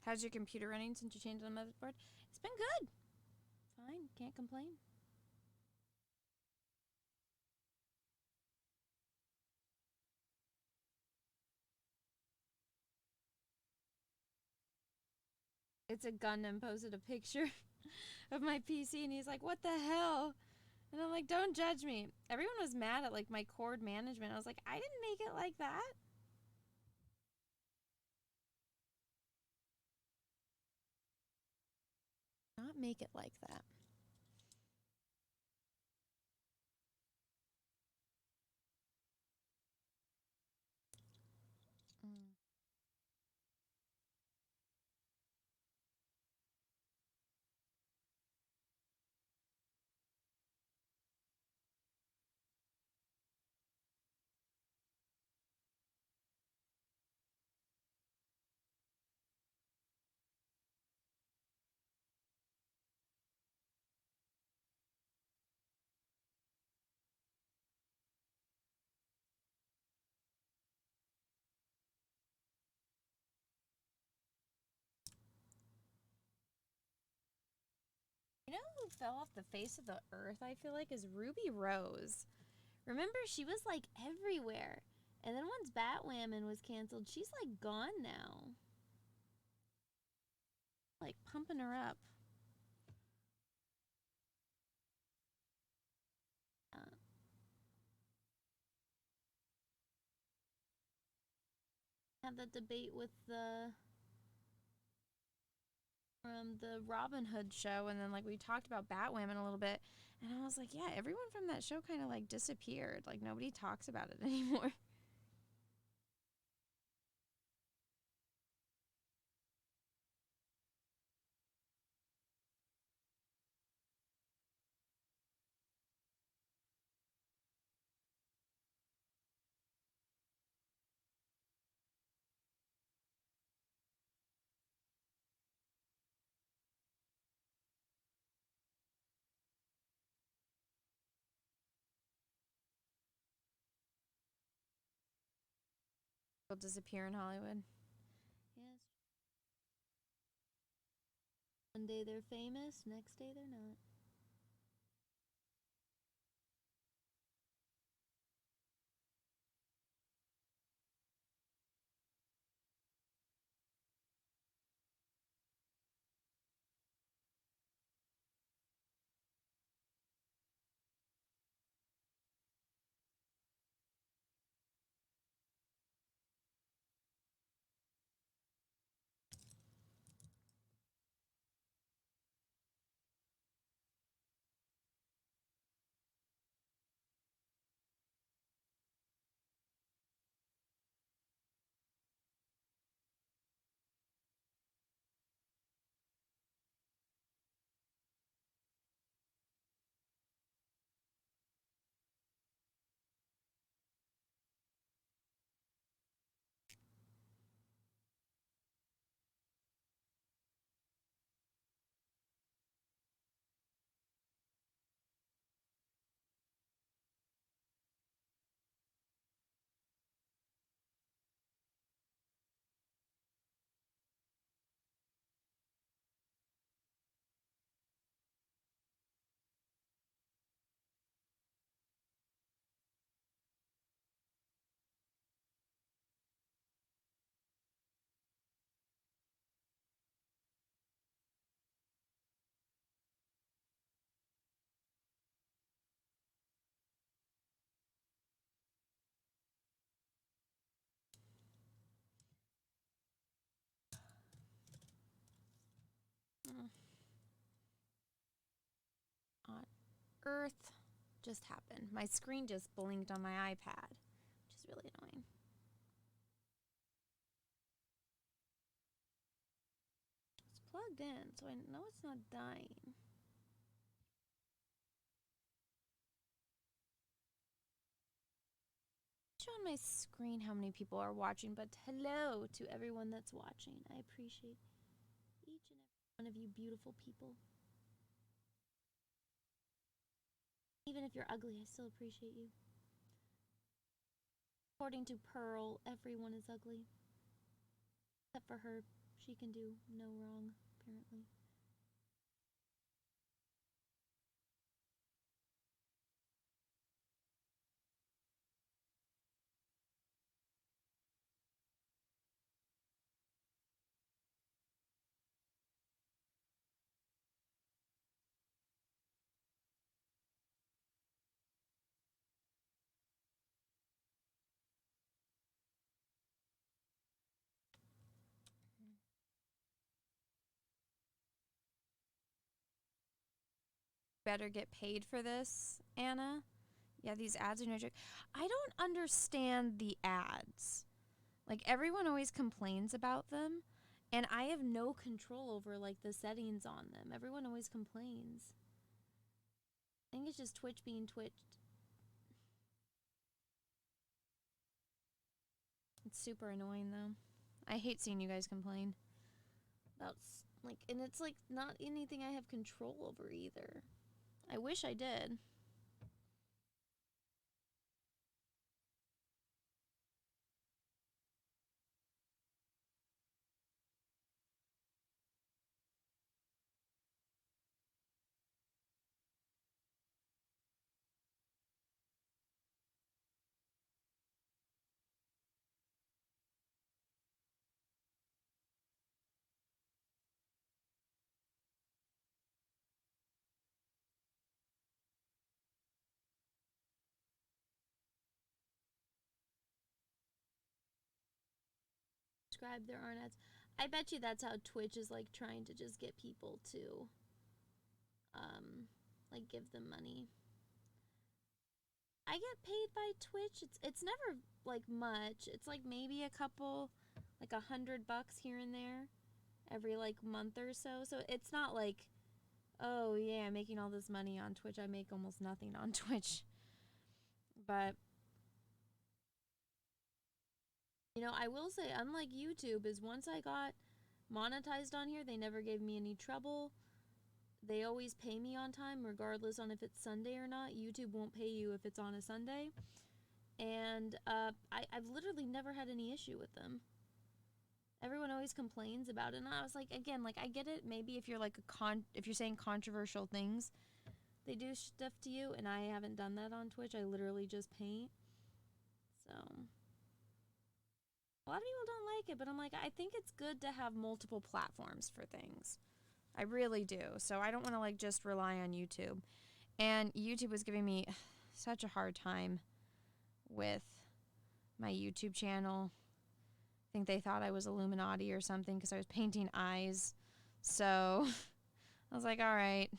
How's your computer running since you changed the motherboard? It's been good. Fine, can't complain. It's a Gundam posted a picture of my PC and he's like, "What the hell?" And I'm like, "Don't judge me." Everyone was mad at like my cord management. I was like, "I didn't make it like that." Not make it like that. You know who fell off the face of the earth, I feel like, is Ruby Rose. Remember, she was like everywhere. And then once Batwoman was canceled, she's like gone now. Like pumping her up. Had that debate with the Robin Hood show, and then like we talked about Batwoman a little bit, and I was like, yeah, everyone from that show kind of like disappeared. Like nobody talks about it anymore. will disappear in Hollywood. Yes. One day they're famous, next day they're not. On Earth just happened. My screen just blinked on my iPad, which is really annoying. It's plugged in, so I know it's not dying. Show on my screen how many people are watching, but hello to everyone that's watching. I appreciate each and every one of you beautiful people. Even if you're ugly, I still appreciate you. According to Pearl, everyone is ugly. Except for her. She can do no wrong, apparently. Better get paid for this, Anna. Yeah, these ads are no joke. I don't understand the ads. Like, everyone always complains about them, and I have no control over, like, the settings on them. Everyone always complains. I think it's just Twitch being twitched. It's super annoying, though. I hate seeing you guys complain. That's, like, and it's, like, not anything I have control over, either. I wish I did. Subscribe, there aren't ads. I bet you that's how Twitch is, like, trying to just get people to, like, give them money. I get paid by Twitch. It's never, like, much. It's, like, maybe a couple, like, $100 here and there every, like, month or so. So it's not like, oh, yeah, I'm making all this money on Twitch. I make almost nothing on Twitch. But, you know, I will say, unlike YouTube, is once I got monetized on here, they never gave me any trouble. They always pay me on time, regardless on if it's Sunday or not. YouTube won't pay you if it's on a Sunday. and I've literally never had any issue with them. Everyone always complains about it, and I was like, again, like, I get it. Maybe if you're like if you're saying controversial things, they do stuff to you, and I haven't done that on Twitch. I literally just paint. So a lot of people don't like it, but I'm like, I think it's good to have multiple platforms for things. I really do. So I don't want to like just rely on YouTube. And YouTube was giving me such a hard time with my YouTube channel. I think they thought I was Illuminati or something because I was painting eyes. So I was like, all right.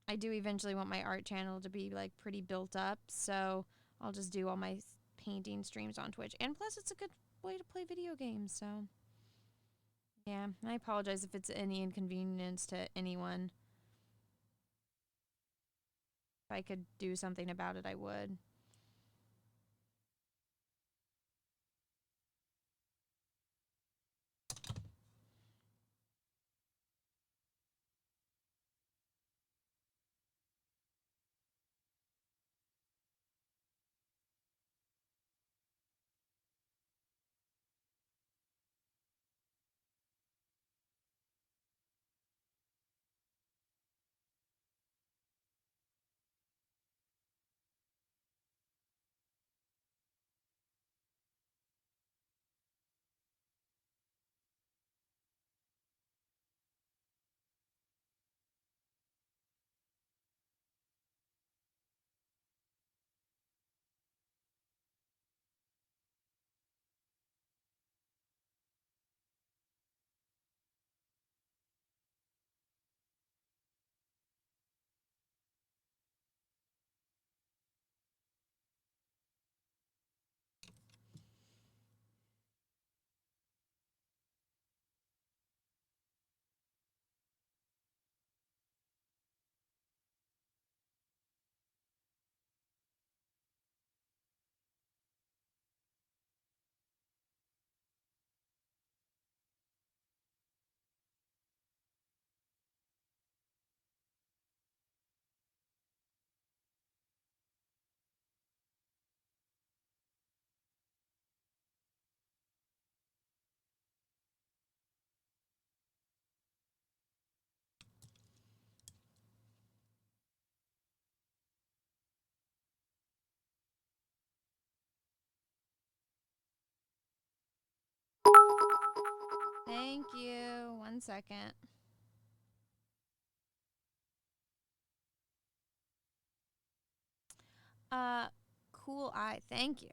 I do eventually want my art channel to be like pretty built up. So I'll just do all my painting streams on Twitch. And plus it's a good way to play video games. So yeah, I apologize if it's any inconvenience to anyone. If I could do something about it, I would. Thank you. 1 second. Cool eye. Thank you.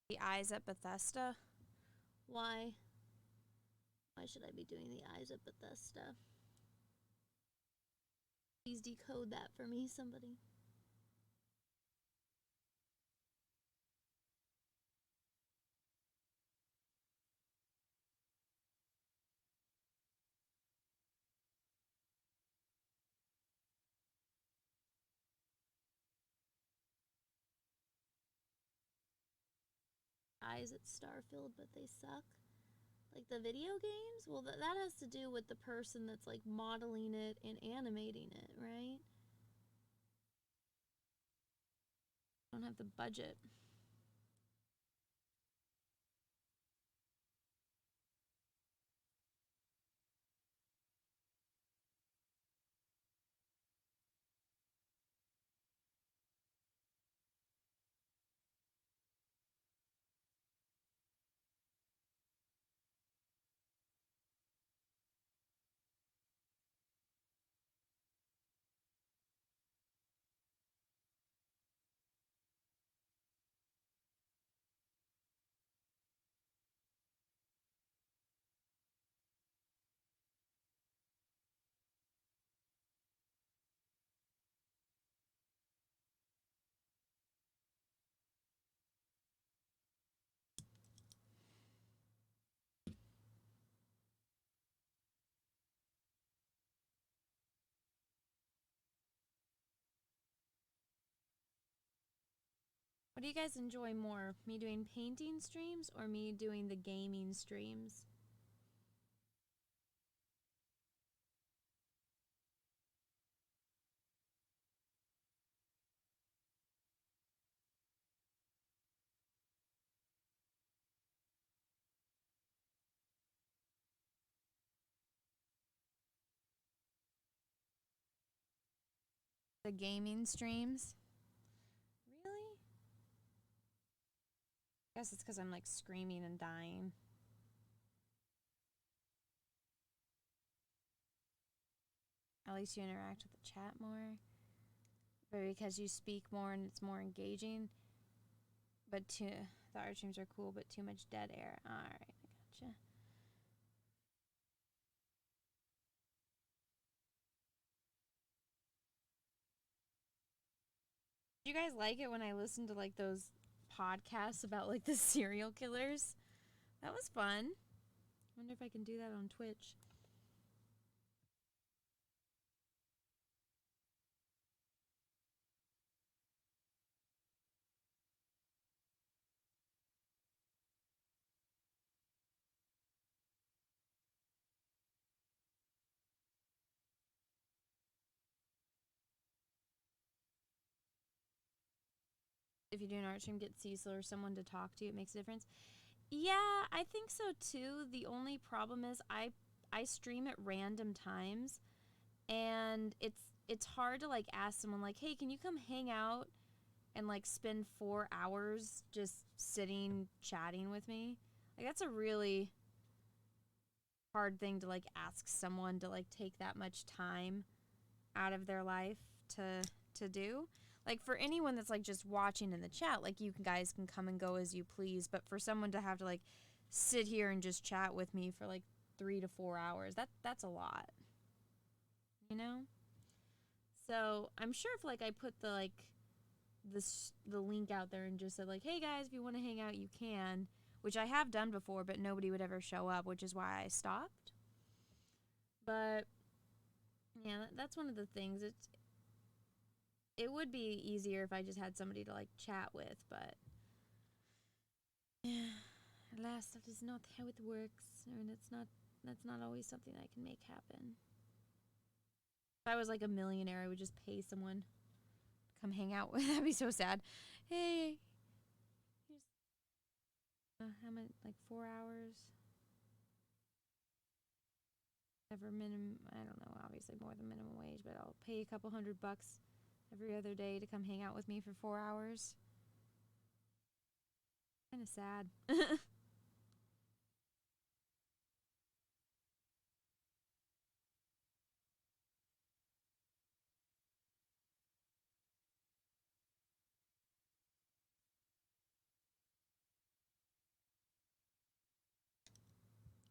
The eyes at Bethesda. Why? Why should I be doing the eyes at Bethesda? Please decode that for me, somebody. Eyes at Starfield, but they suck. Like the video games? Well, that has to do with the person that's like modeling it and animating it, right? don't have the budget. What do you guys enjoy more? Me doing painting streams or me doing the gaming streams? The gaming streams? Really? I guess it's because I'm like screaming and dying. At least you interact with the chat more. But because you speak more and it's more engaging. But the art streams are cool, but too much dead air. Alright, I gotcha. Do you guys like it when I listen to like those podcasts about like the serial killers? That was fun. Wonder if I can do that on Twitch. If you do an art stream, get Cecil or someone to talk to. It makes a difference. Yeah, I think so too. The only problem is I stream at random times, and it's hard to like ask someone like, hey, can you come hang out and like spend 4 hours just sitting chatting with me? Like that's a really hard thing to like ask someone to like take that much time out of their life to do. Like for anyone that's like just watching in the chat, like you guys can come and go as you please, but for someone to have to like sit here and just chat with me for like 3 to 4 hours, that's a lot. You know? So, I'm sure if like I put the like the link out there and just said like, "Hey guys, if you want to hang out, you can," which I have done before, but nobody would ever show up, which is why I stopped. But yeah, that's one of the things. It would be easier if I just had somebody to like chat with, but yeah, alas, that is not how it works, and that's not always something I can make happen. If I was like a millionaire, I would just pay someone to come hang out with. That'd be so sad. Hey, here's how many, like 4 hours? Ever minimum, I don't know, obviously more than minimum wage, but I'll pay a couple $100 every other day to come hang out with me for 4 hours. Kind of sad.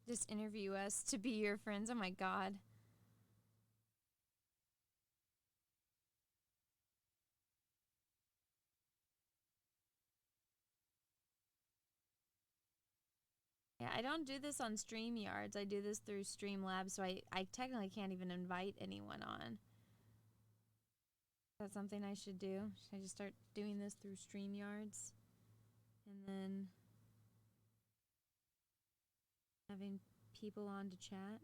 Just interview us to be your friends. Oh my god. Yeah, I don't do this on StreamYards. I do this through Streamlabs, so I technically can't even invite anyone on. That's something I should do. Should I just start doing this through StreamYards? And then having people on to chat?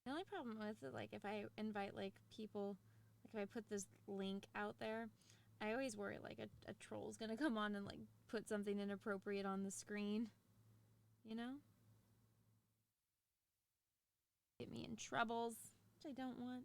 The only problem with it, like, if I invite, like, people, like, if I put this link out there, I always worry, like, a troll's gonna come on and, like, put something inappropriate on the screen. You know? Get me in troubles, which I don't want.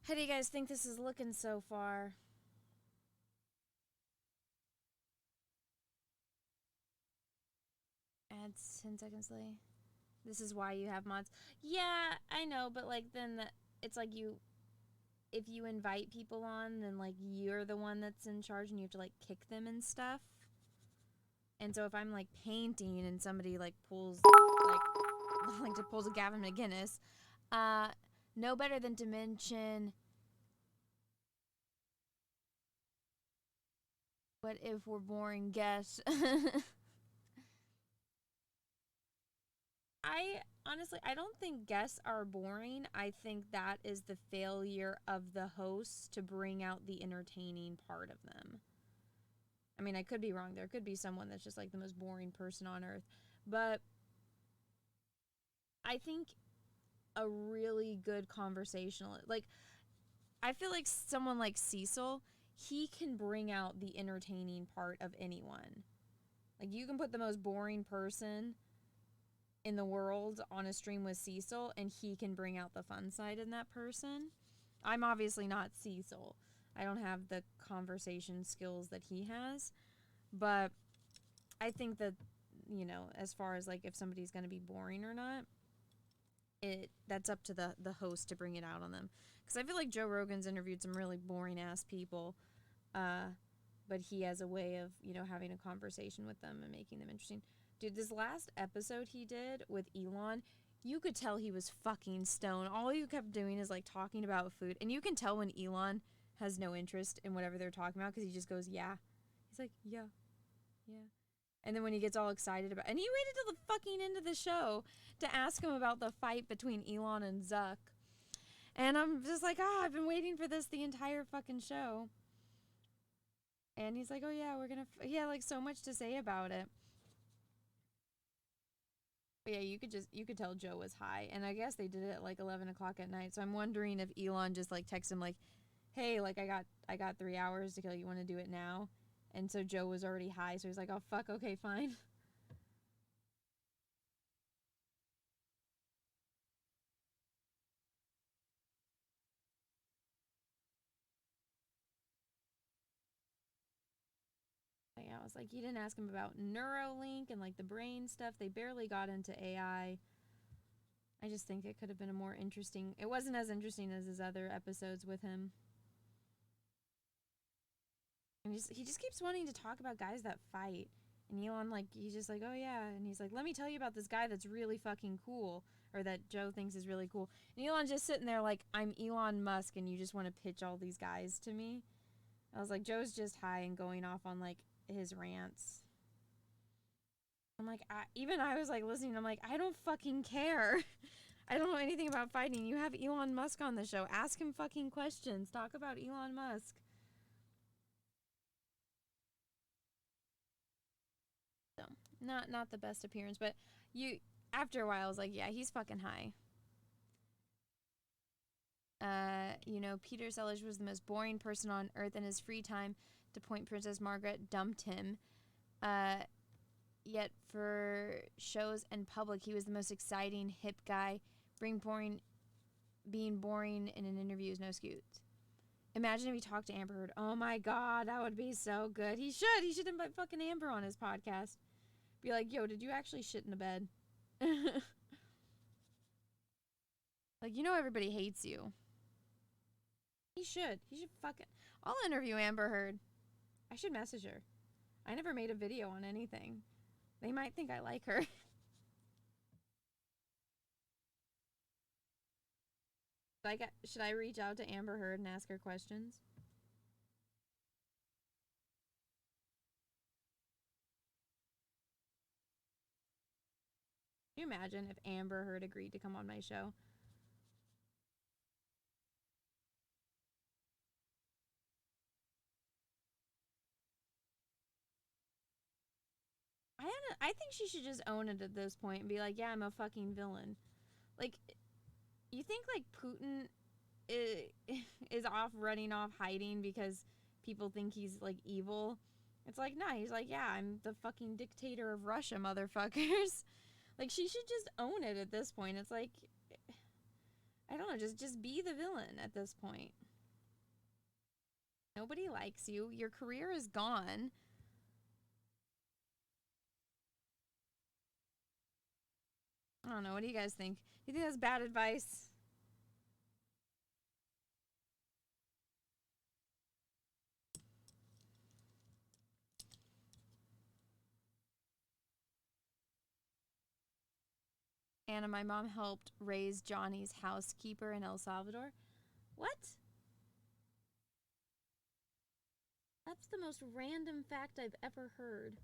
How do you guys think this is looking so far? Add 10 seconds delay. This is why you have mods. Yeah, I know, but like then it's like if you invite people on, then like you're the one that's in charge and you have to like kick them and stuff. And so if I'm like painting and somebody like pulls pulls a Gavin McGinnis, no better than to mention, what if we're boring guests? I don't think guests are boring. I think that is the failure of the hosts to bring out the entertaining part of them. I mean, I could be wrong. There could be someone that's just like the most boring person on earth. But I think a really good conversationalist, like, I feel like someone like Cecil, he can bring out the entertaining part of anyone. Like, you can put the most boring person in the world on a stream with Cecil, and he can bring out the fun side in that person. I'm obviously not Cecil. I don't have the conversation skills that he has. But I think that, you know, as far as, like, if somebody's going to be boring or not, that's up to the host to bring it out on them. Because I feel like Joe Rogan's interviewed some really boring-ass people, but he has a way of, you know, having a conversation with them and making them interesting. Dude, this last episode he did with Elon, you could tell he was fucking stoned. All he kept doing is, like, talking about food. And you can tell when Elon has no interest in whatever they're talking about because he just goes, yeah. He's like, yeah. And then when he gets all excited about... And he waited till the fucking end of the show to ask him about the fight between Elon and Zuck. And I'm just like, I've been waiting for this the entire fucking show. And he's like, oh, yeah, we're going to... He had, like, so much to say about it. But yeah, you could tell Joe was high. And I guess they did it at like 11 o'clock at night. So I'm wondering if Elon just like texted him like, hey, like I got 3 hours to kill. You want to do it now? And so Joe was already high. So he's like, oh, fuck. Okay, fine. Yeah, I was like, you didn't ask him about Neuralink and like the brain stuff. They barely got into AI. I just think it could have been a more interesting... It wasn't as interesting as his other episodes with him. And he just keeps wanting to talk about guys that fight. And Elon, like, he's just like, oh, yeah. And he's like, let me tell you about this guy that's really fucking cool, or that Joe thinks is really cool. And Elon's just sitting there like, I'm Elon Musk, and you just want to pitch all these guys to me. I was like, Joe's just high and going off on, like, his rants. I'm like, I was, like, listening. I'm like, I don't fucking care. I don't know anything about fighting. You have Elon Musk on the show. Ask him fucking questions. Talk about Elon Musk. So, not the best appearance, but after a while, I was like, yeah, he's fucking high. Peter Sellers was the most boring person on earth. In his free time to point Princess Margaret dumped him. Yet for shows and public, he was the most exciting, hip guy. Being boring in an interview is no excuse. Imagine if he talked to Amber Heard. Oh my God, that would be so good. He should invite fucking Amber on his podcast. Be like, yo, did you actually shit in the bed? Like, everybody hates you. He should fucking... I'll interview Amber Heard. I should message her. I never made a video on anything. They might think I like her. Should I reach out to Amber Heard and ask her questions? Can you imagine if Amber Heard agreed to come on my show? I think she should just own it at this point and be like, yeah, I'm a fucking villain. Like, you think, like, Putin is running off hiding because people think he's, like, evil? It's like, nah, he's like, yeah, I'm the fucking dictator of Russia, motherfuckers. Like, she should just own it at this point. It's like, I don't know, just be the villain at this point. Nobody likes you. Your career is gone. I don't know. What do you guys think? Do you think that's bad advice? Anna, my mom helped raise Johnny's housekeeper in El Salvador. What? That's the most random fact I've ever heard.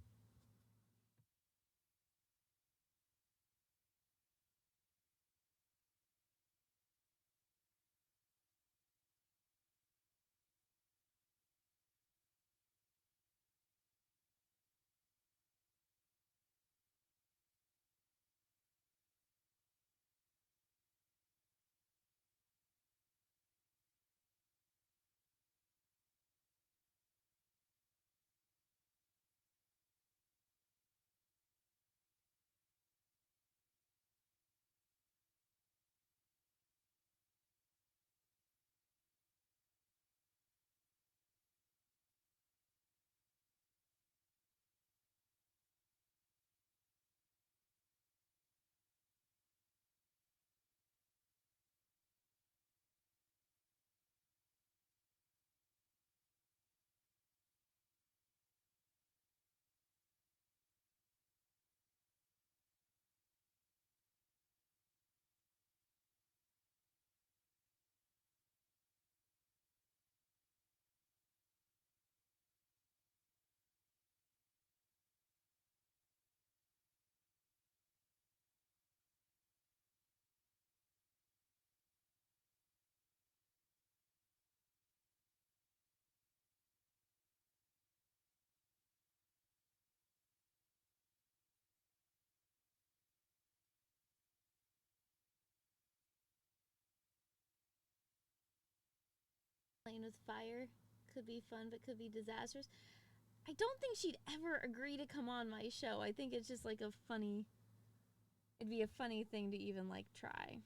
Playing with fire could be fun, but could be disastrous. I don't think she'd ever agree to come on my show. I think it's just like it'd be a funny thing to even like try.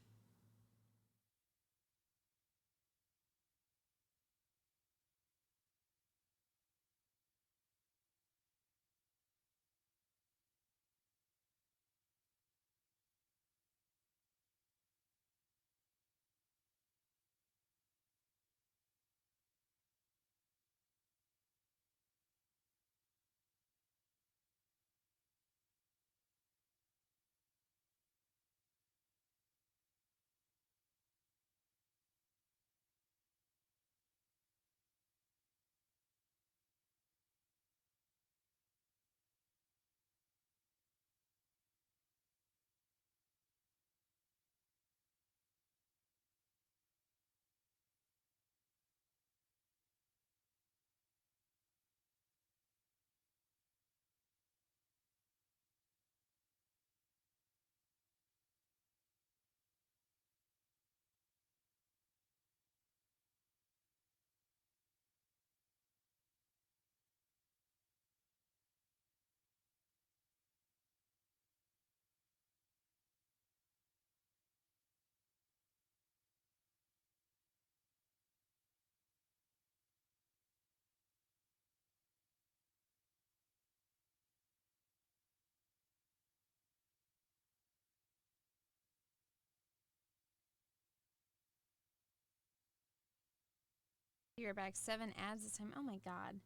You're back 7 ads this time. Oh my god.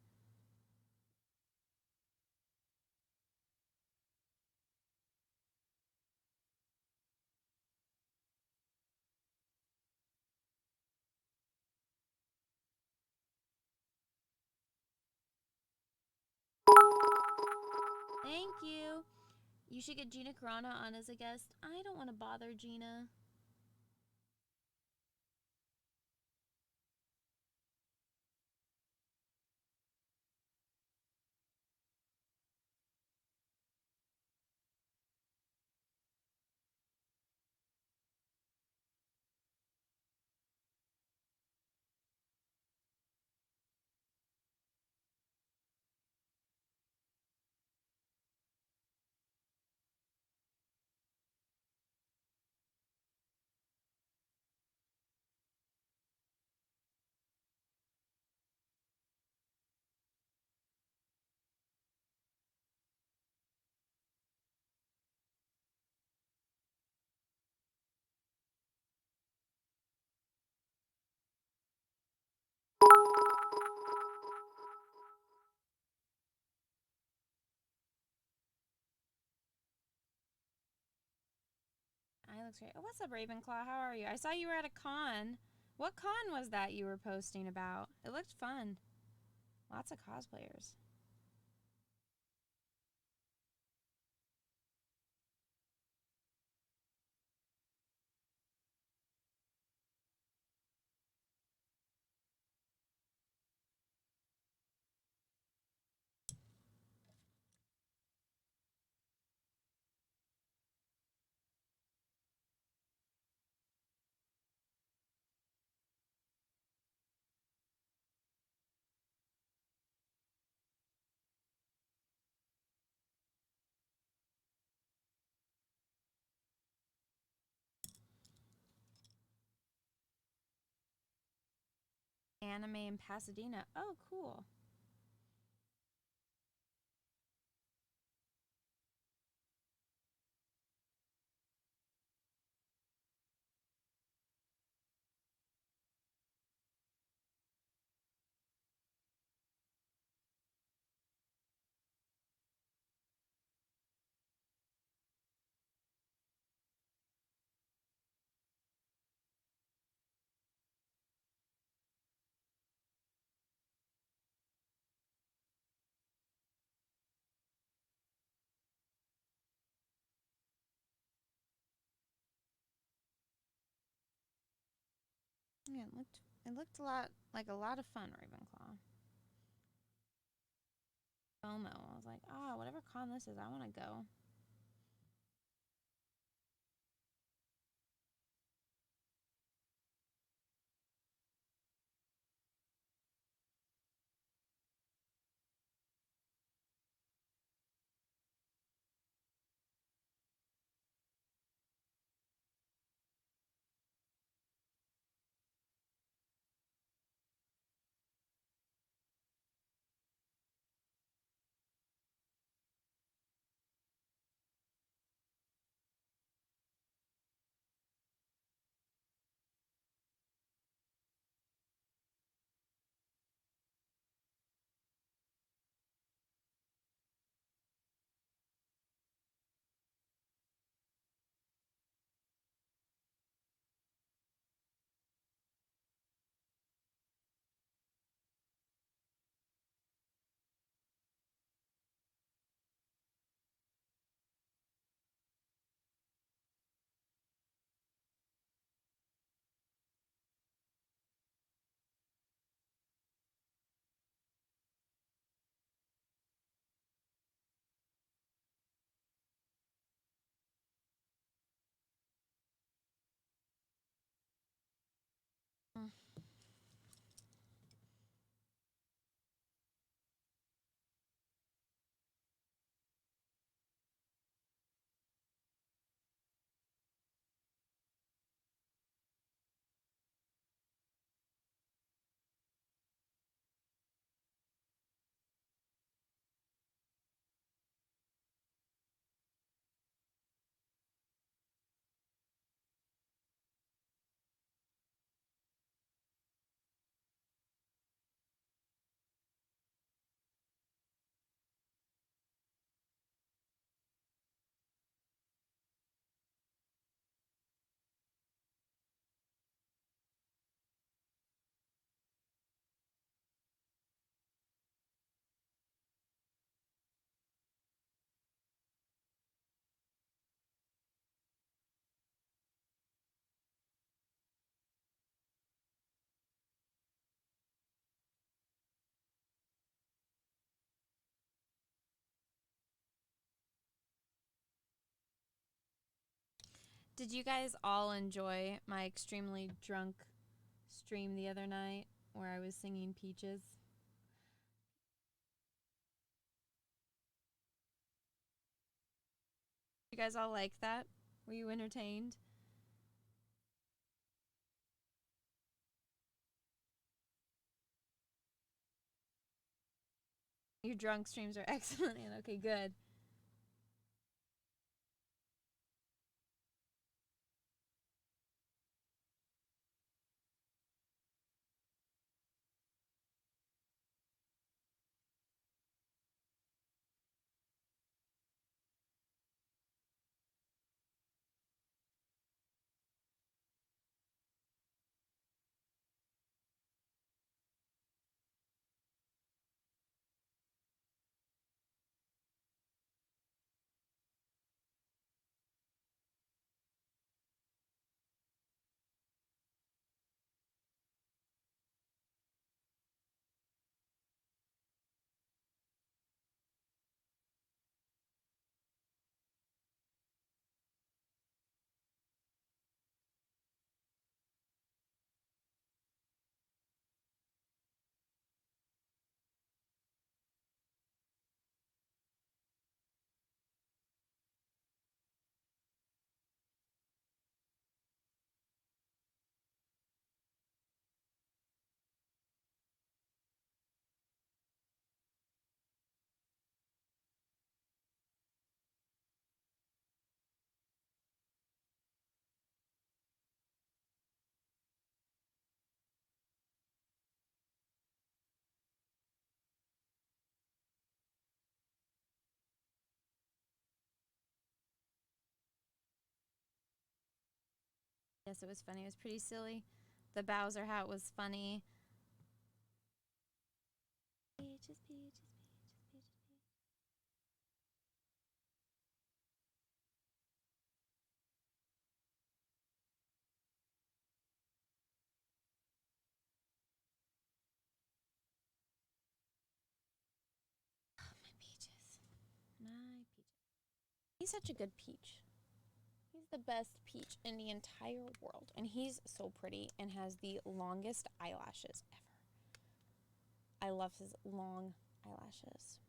Thank you. You should get Gina Carano on as a guest. I don't want to bother Gina. I looks great. Oh, what's up, Ravenclaw? How are you? I saw you were at a con. What con was that you were posting about? It looked fun. Lots of cosplayers. Anime in Pasadena. Oh, cool. Yeah, it looked a lot like a lot of fun, Ravenclaw. FOMO. I was like, whatever con this is, I want to go. Did you guys all enjoy my extremely drunk stream the other night where I was singing Peaches? You guys all like that? Were you entertained? Your drunk streams are excellent. Okay, good. Yes, it was funny. It was pretty silly. The Bowser hat was funny. Peaches, peaches, peaches, peaches, peaches. Oh, my peaches. My peaches. He's such a good peach. He's the best peach in the entire world. And he's so pretty and has the longest eyelashes ever. I love his long eyelashes.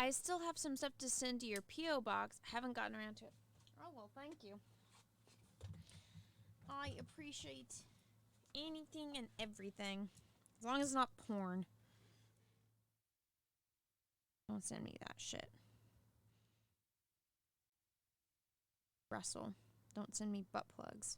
I still have some stuff to send to your P.O. box. I haven't gotten around to it. Oh, well, thank you. I appreciate anything and everything. As long as it's not porn. Don't send me that shit. Russell, don't send me butt plugs.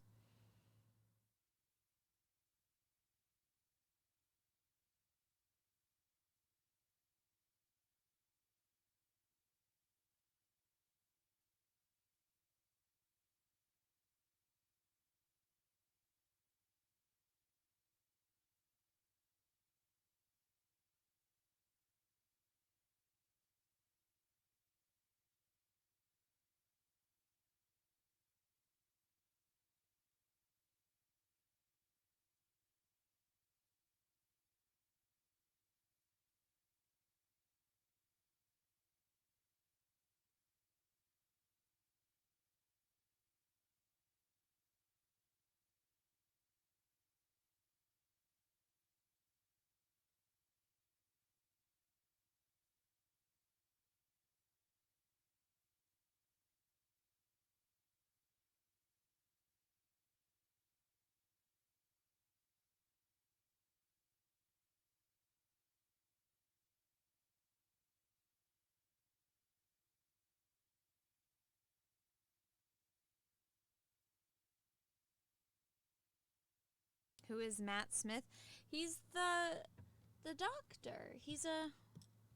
Who is Matt Smith? He's the doctor. He's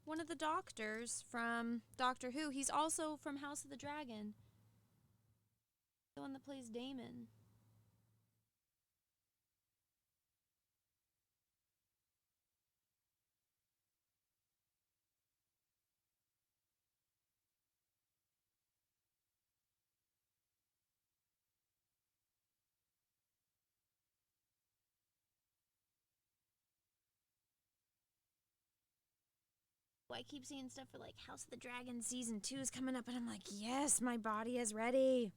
one of the doctors from Doctor Who. He's also from House of the Dragon. The one that plays Damon. I keep seeing stuff for like House of the Dragon season 2 is coming up, and I'm like, yes, my body is ready.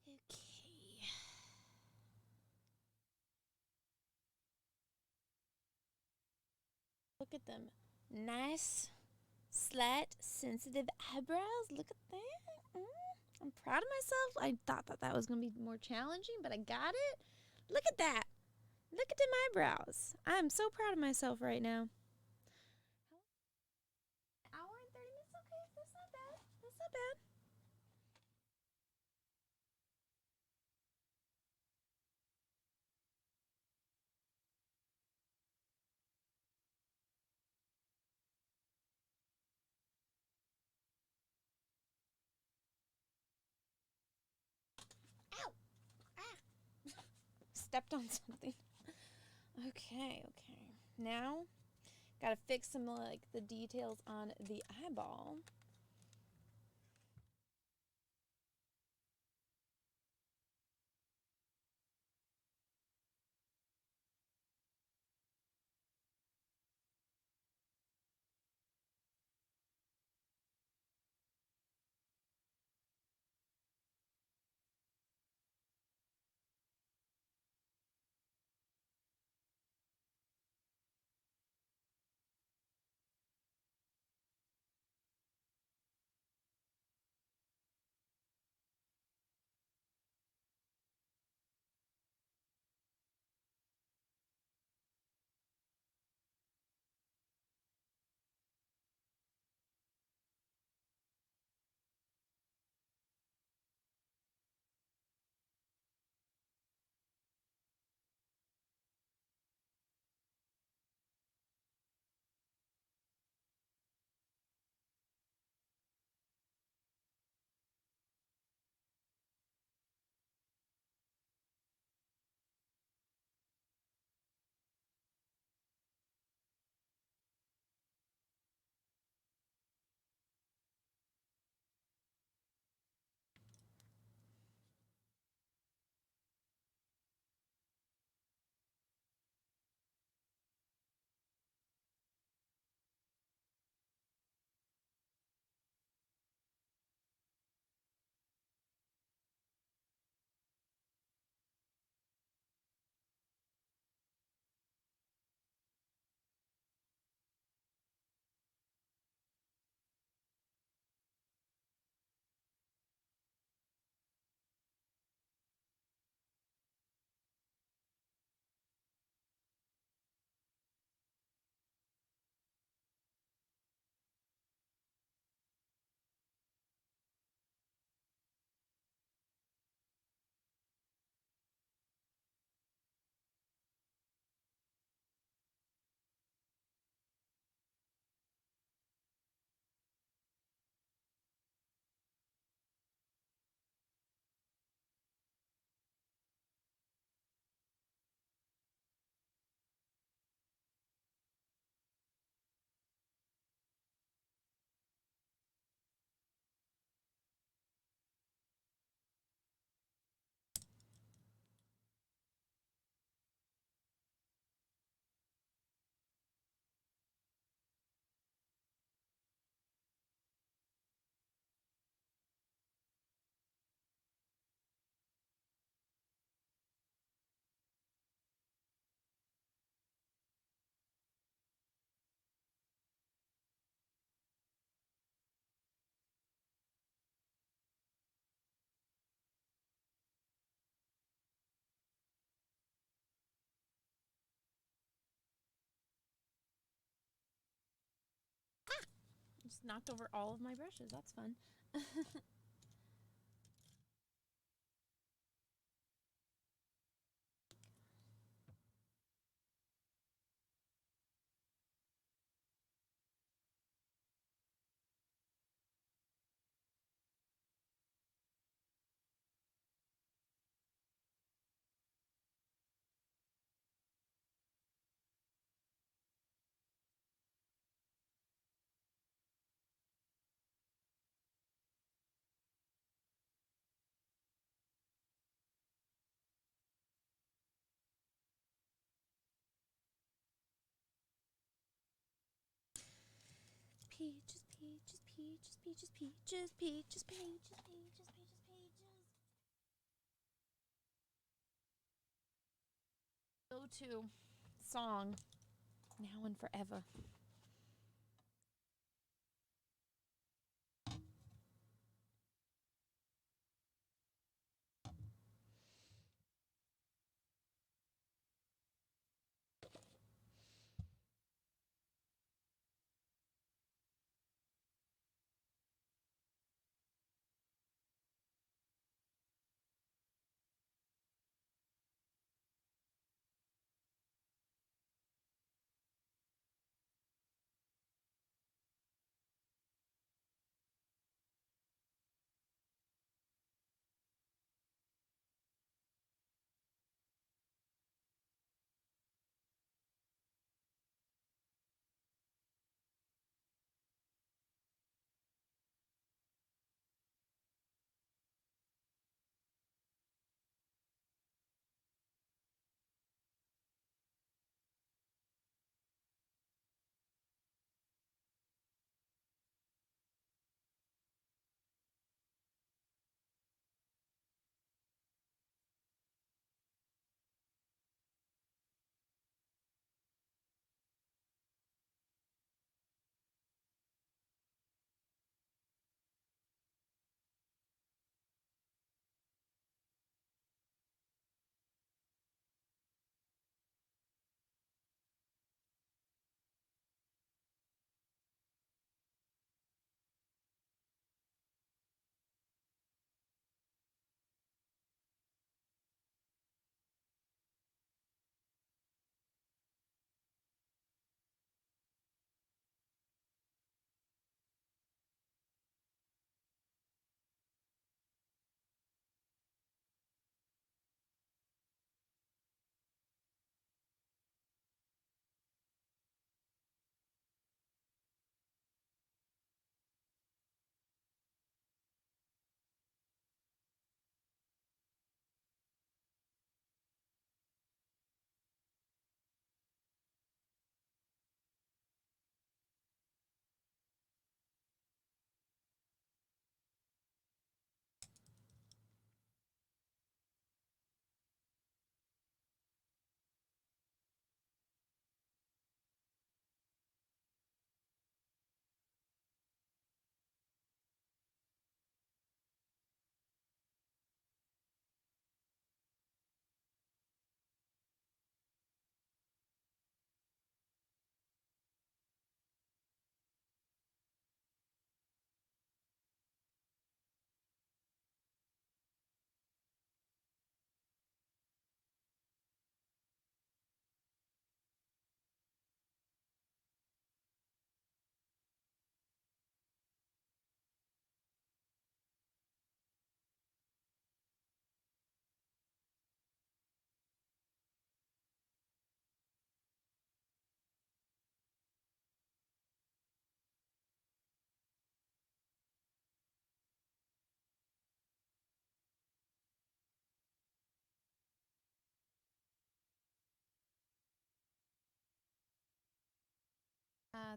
Okay. Look at them. Nice, slight, sensitive eyebrows. Look at that. I'm proud of myself. I thought that was going to be more challenging, but I got it. Look at that. Look at them eyebrows. I'm so proud of myself right now. Hour and 30 minutes? Okay, that's not bad. That's not bad. Ow! Ah! Stepped on something. Okay. Now, gotta fix some like the details on the eyeball. just knocked over all of my brushes. That's fun. Peaches, peaches, peaches, peaches, peaches, peaches, peaches, peaches, peaches, peaches. Go to song now and forever.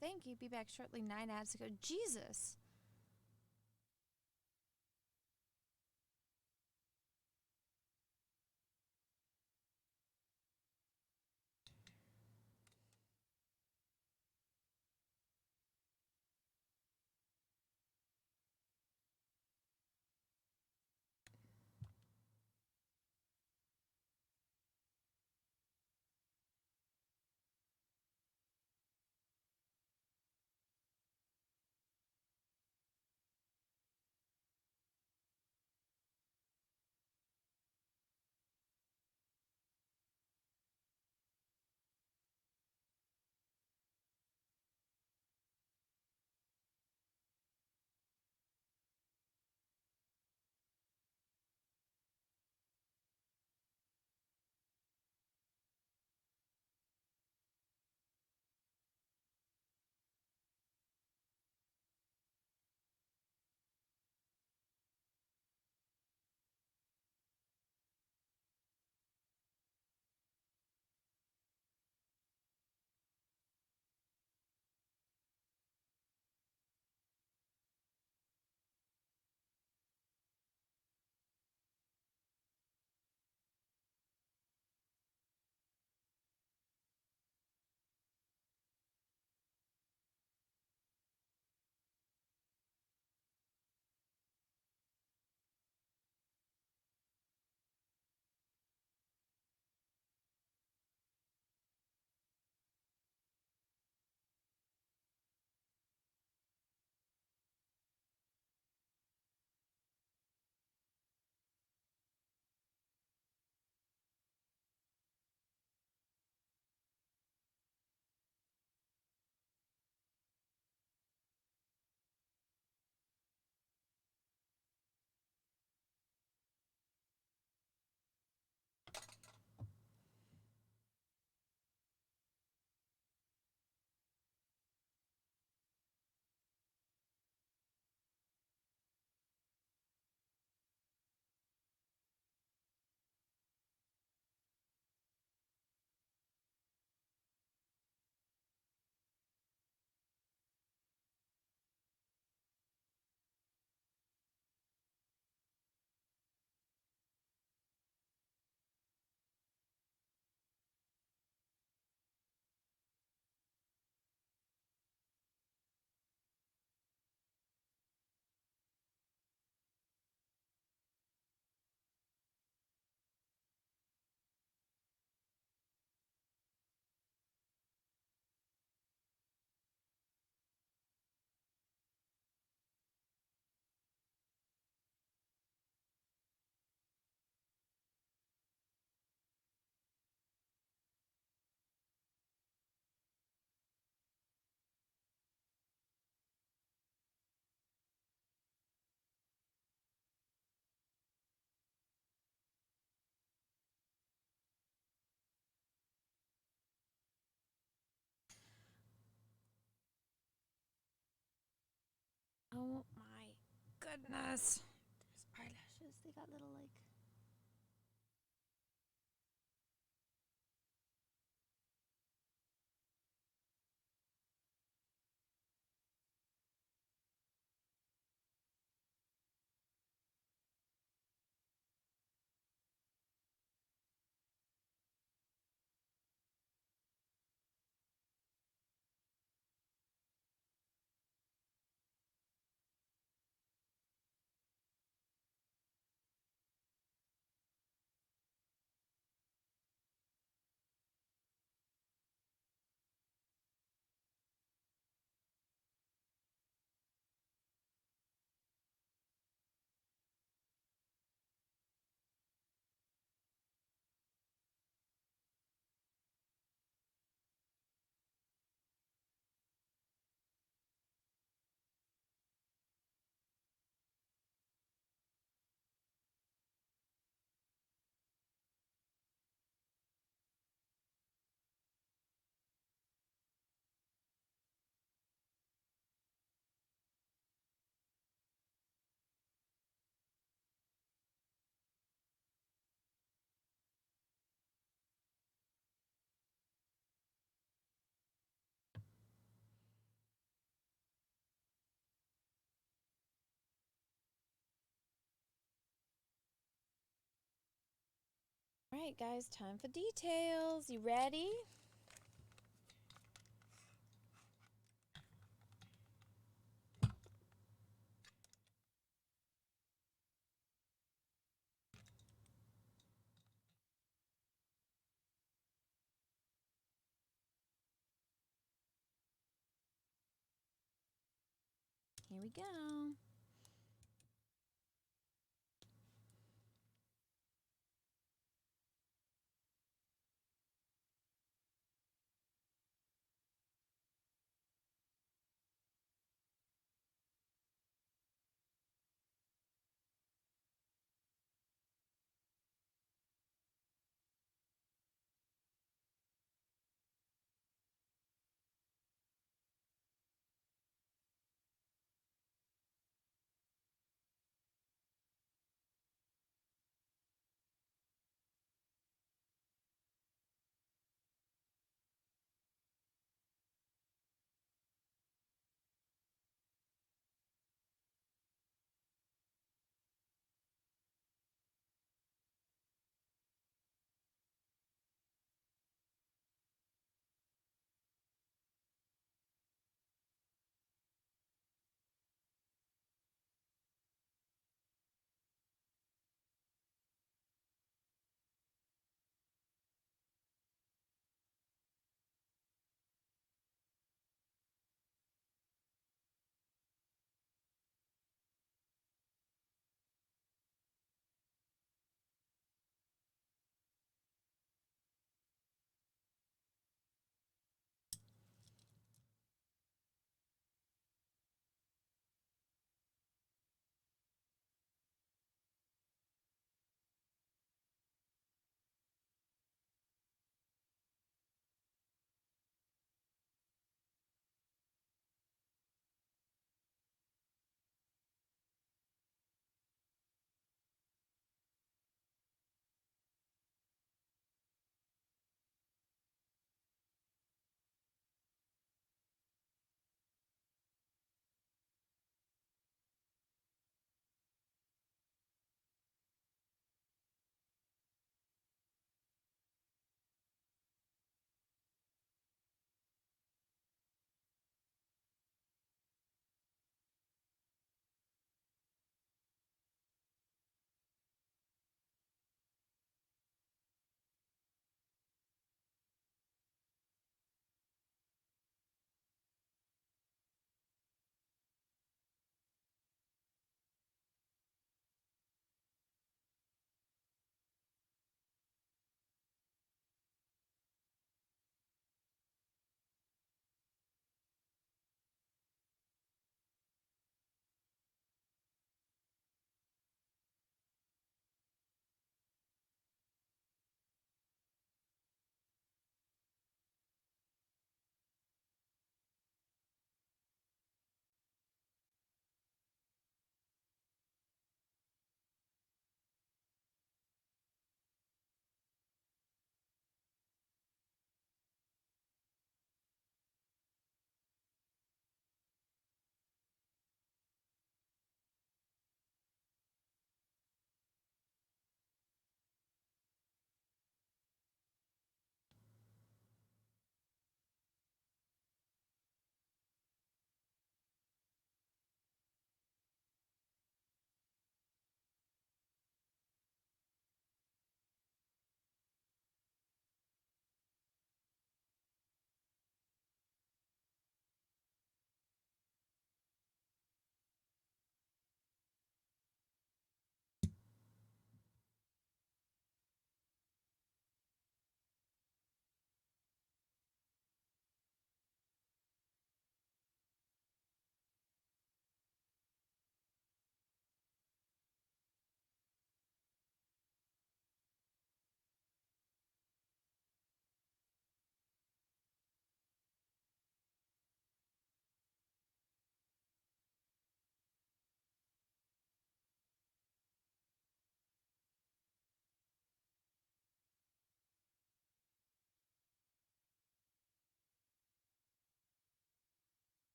Thank you. Be back shortly. 9 ads ago. Jesus. Yes. Those eyelashes, they got little like. All right, guys, time for details. You ready? Here we go.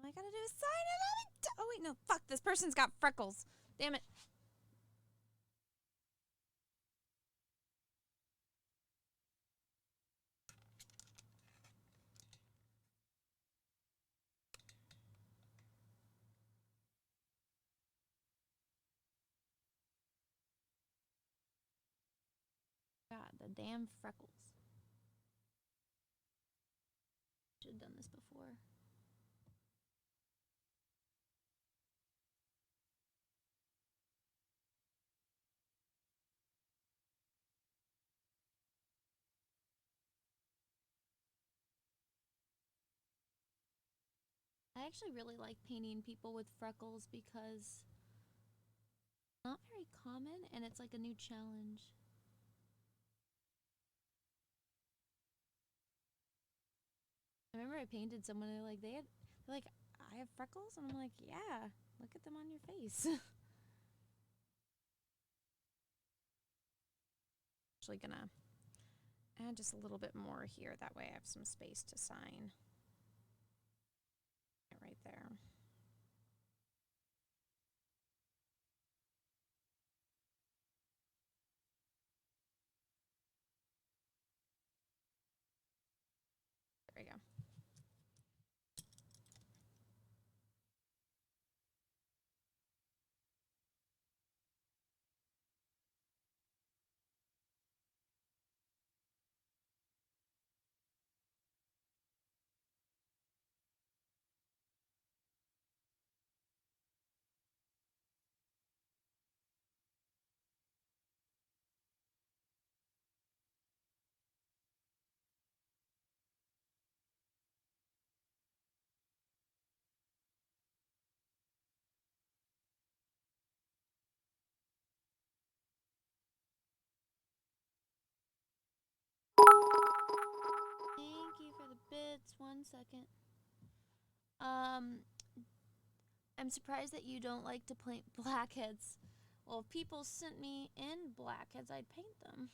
I gotta do is sign it. Oh, wait, no. Fuck, this person's got freckles. Damn it. God, the damn freckles. Should have done this before. I actually really like painting people with freckles because it's not very common and it's like a new challenge. I remember I painted someone and they're like, I have freckles? And I'm like, yeah, look at them on your face. Actually gonna add just a little bit more here. That way I have some space to sign. Right there. There we go. Thank you for the bits. 1 second. I'm surprised that you don't like to paint blackheads. Well, if people sent me in blackheads, I'd paint them.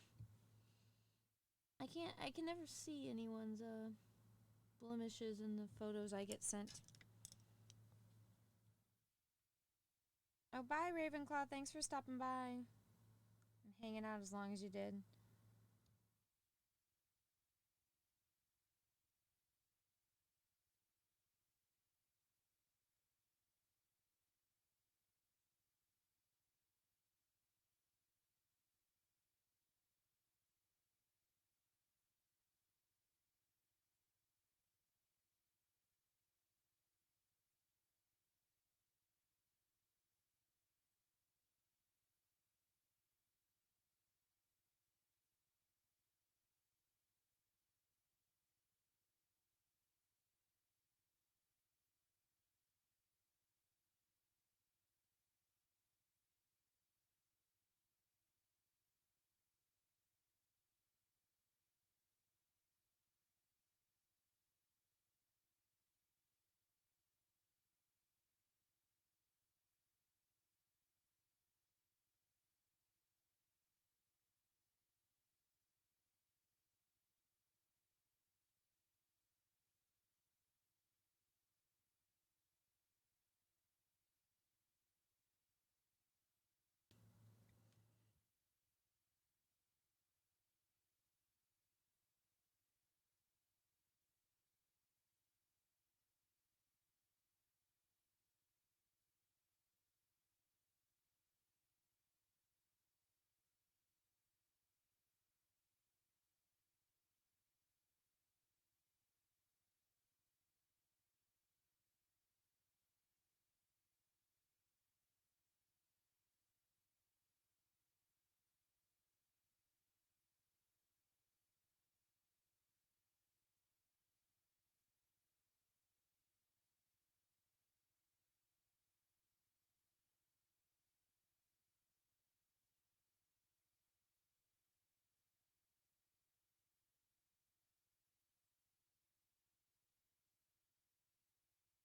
I can never see anyone's blemishes in the photos I get sent. Oh, bye, Ravenclaw. Thanks for stopping by and hanging out as long as you did.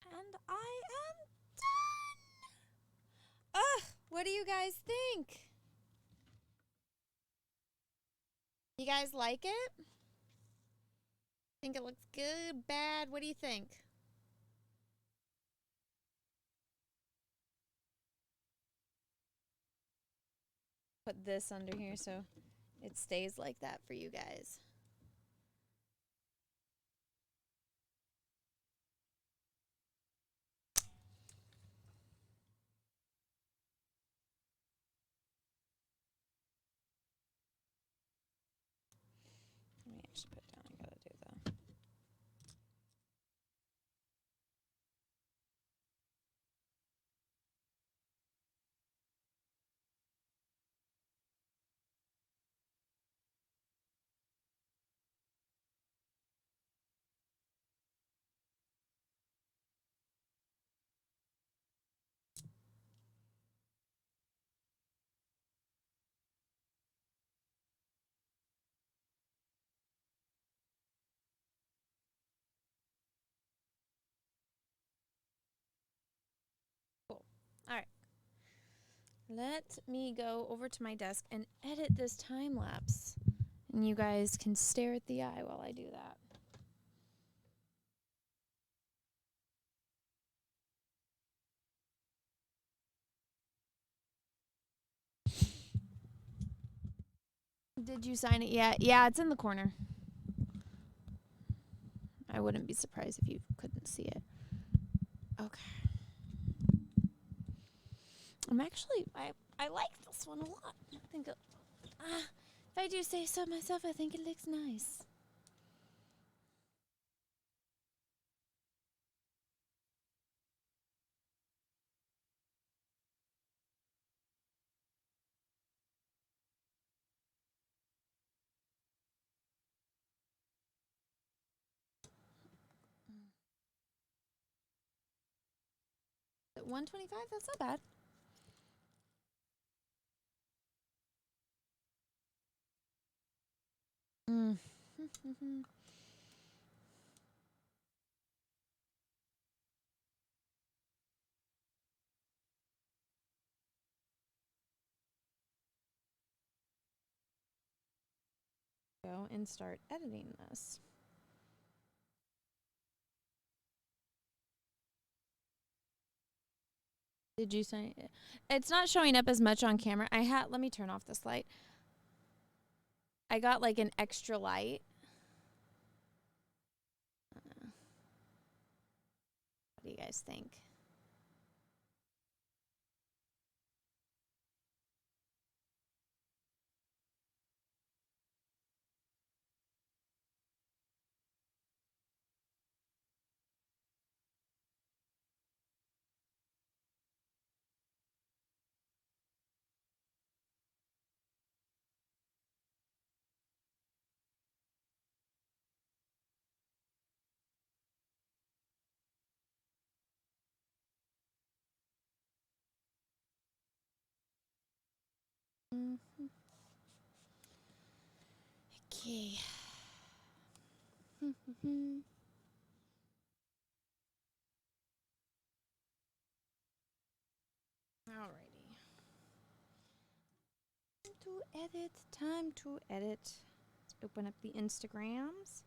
And I am done! Ugh! What do you guys think? You guys like it? Think it looks good, bad? What do you think? put this under here so it stays like that for you guys. Let me actually put down, I gotta do that. Cool. All right. Let me go over to my desk and edit this time lapse. And you guys can stare at the eye while I do that. Did you sign it yet? Yeah, it's in the corner. I wouldn't be surprised if you couldn't see it. Okay. I'm actually, I like this one a lot. I think, if I do say so myself, I think it looks nice. At 125, that's not bad. Mm. Go and start editing this. Did you sign it? It's not showing up as much on camera. Let me turn off this light. I got like an extra light. What do you guys think? Okay. Alrighty. Time to edit. Let's open up the Instagrams.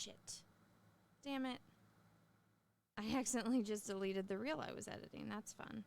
Shit. Damn it. I accidentally just deleted the reel I was editing. That's fun.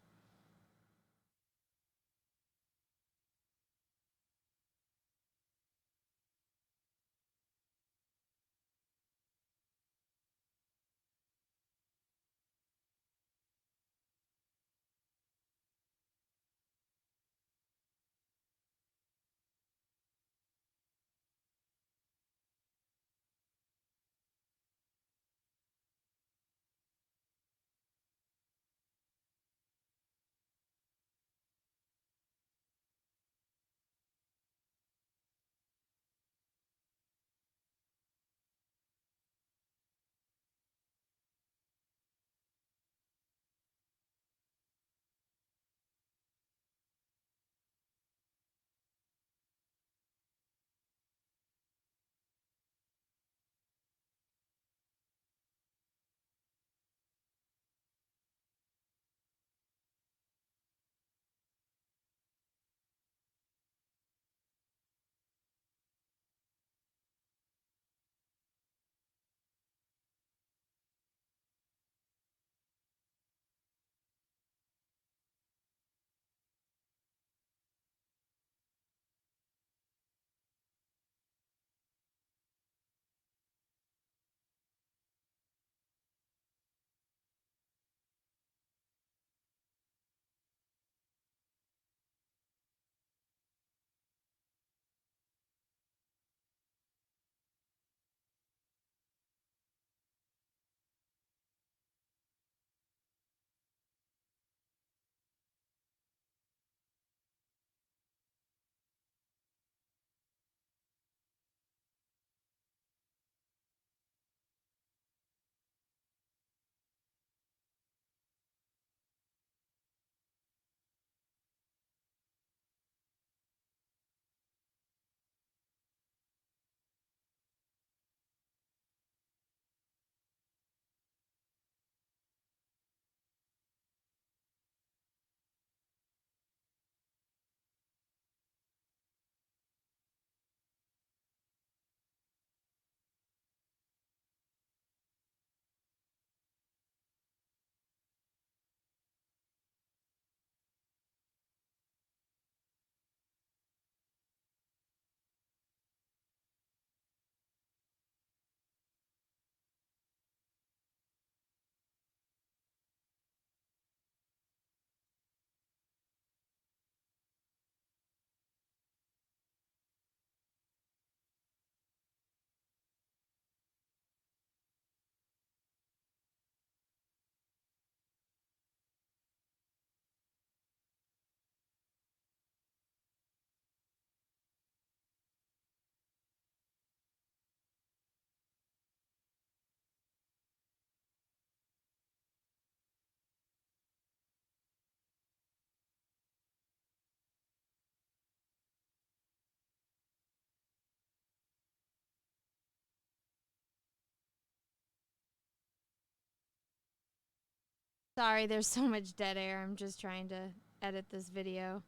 Sorry, there's so much dead air. I'm just trying to edit this video.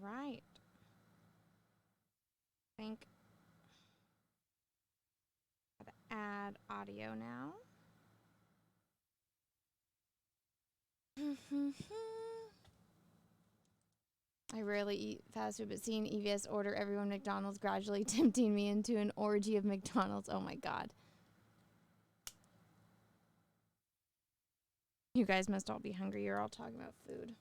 right. I think I gotta add audio now. I rarely eat fast food, but seeing EVS order everyone McDonald's gradually tempting me into an orgy of McDonald's. Oh my god. You guys must all be hungry. You're all talking about food.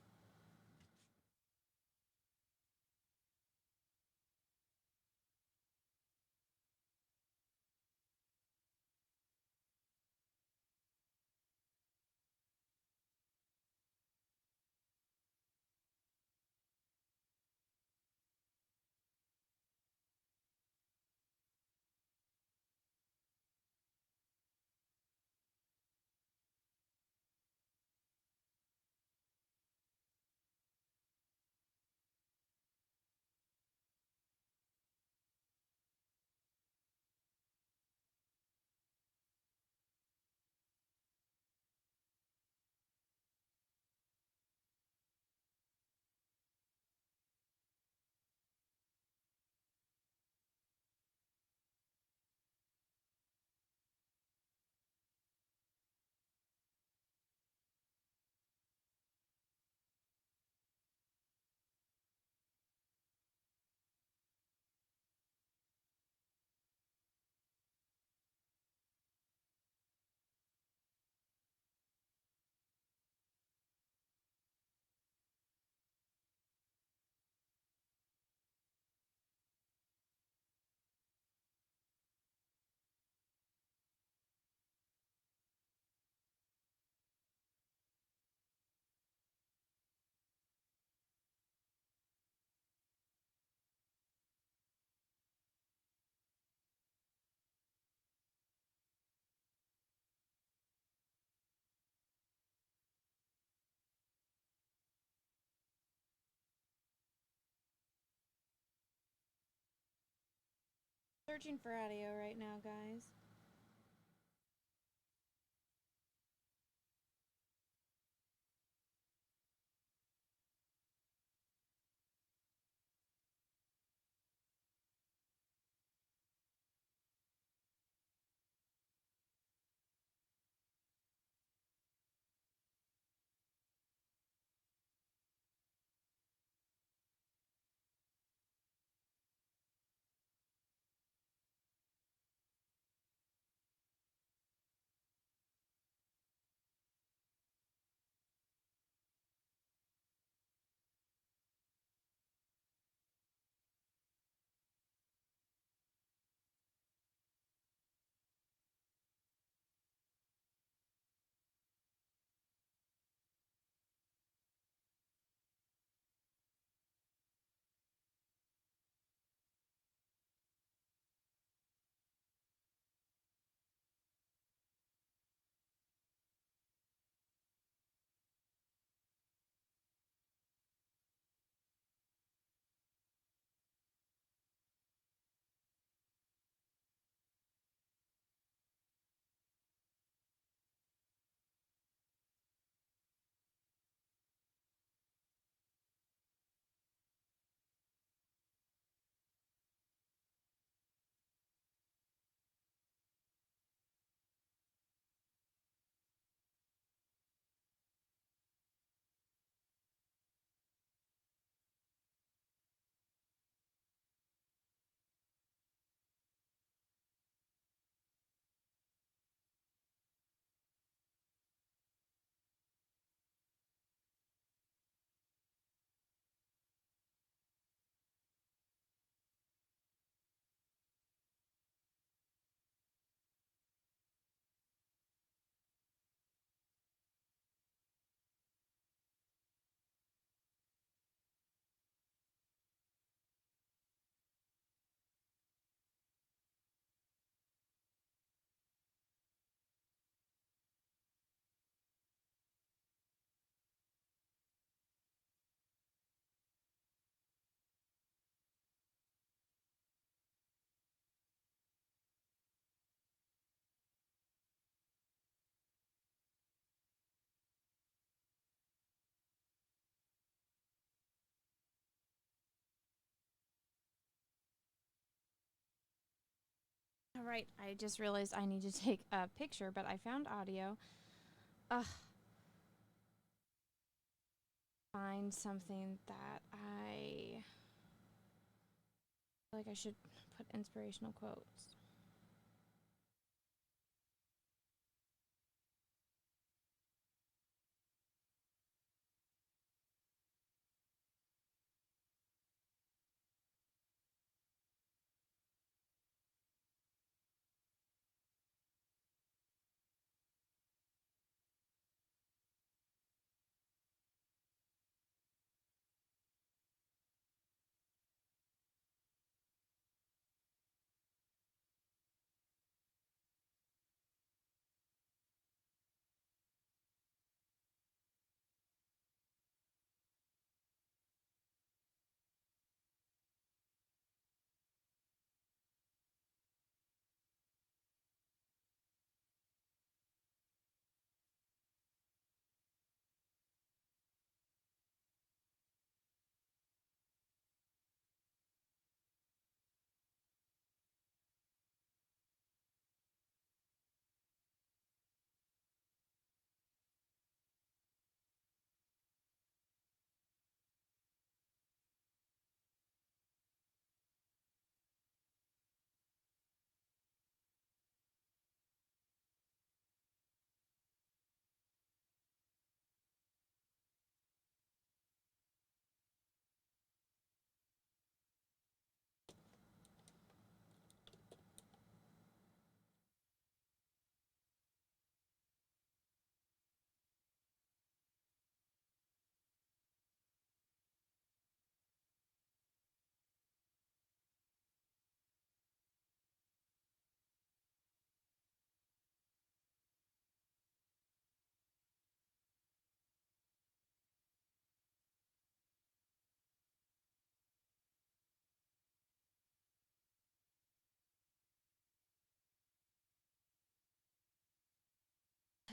Searching for audio right now, guys. right. I just realized I need to take a picture, but I found audio. Ugh. Find something that I feel like I should put inspirational quotes.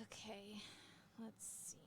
Okay, let's see.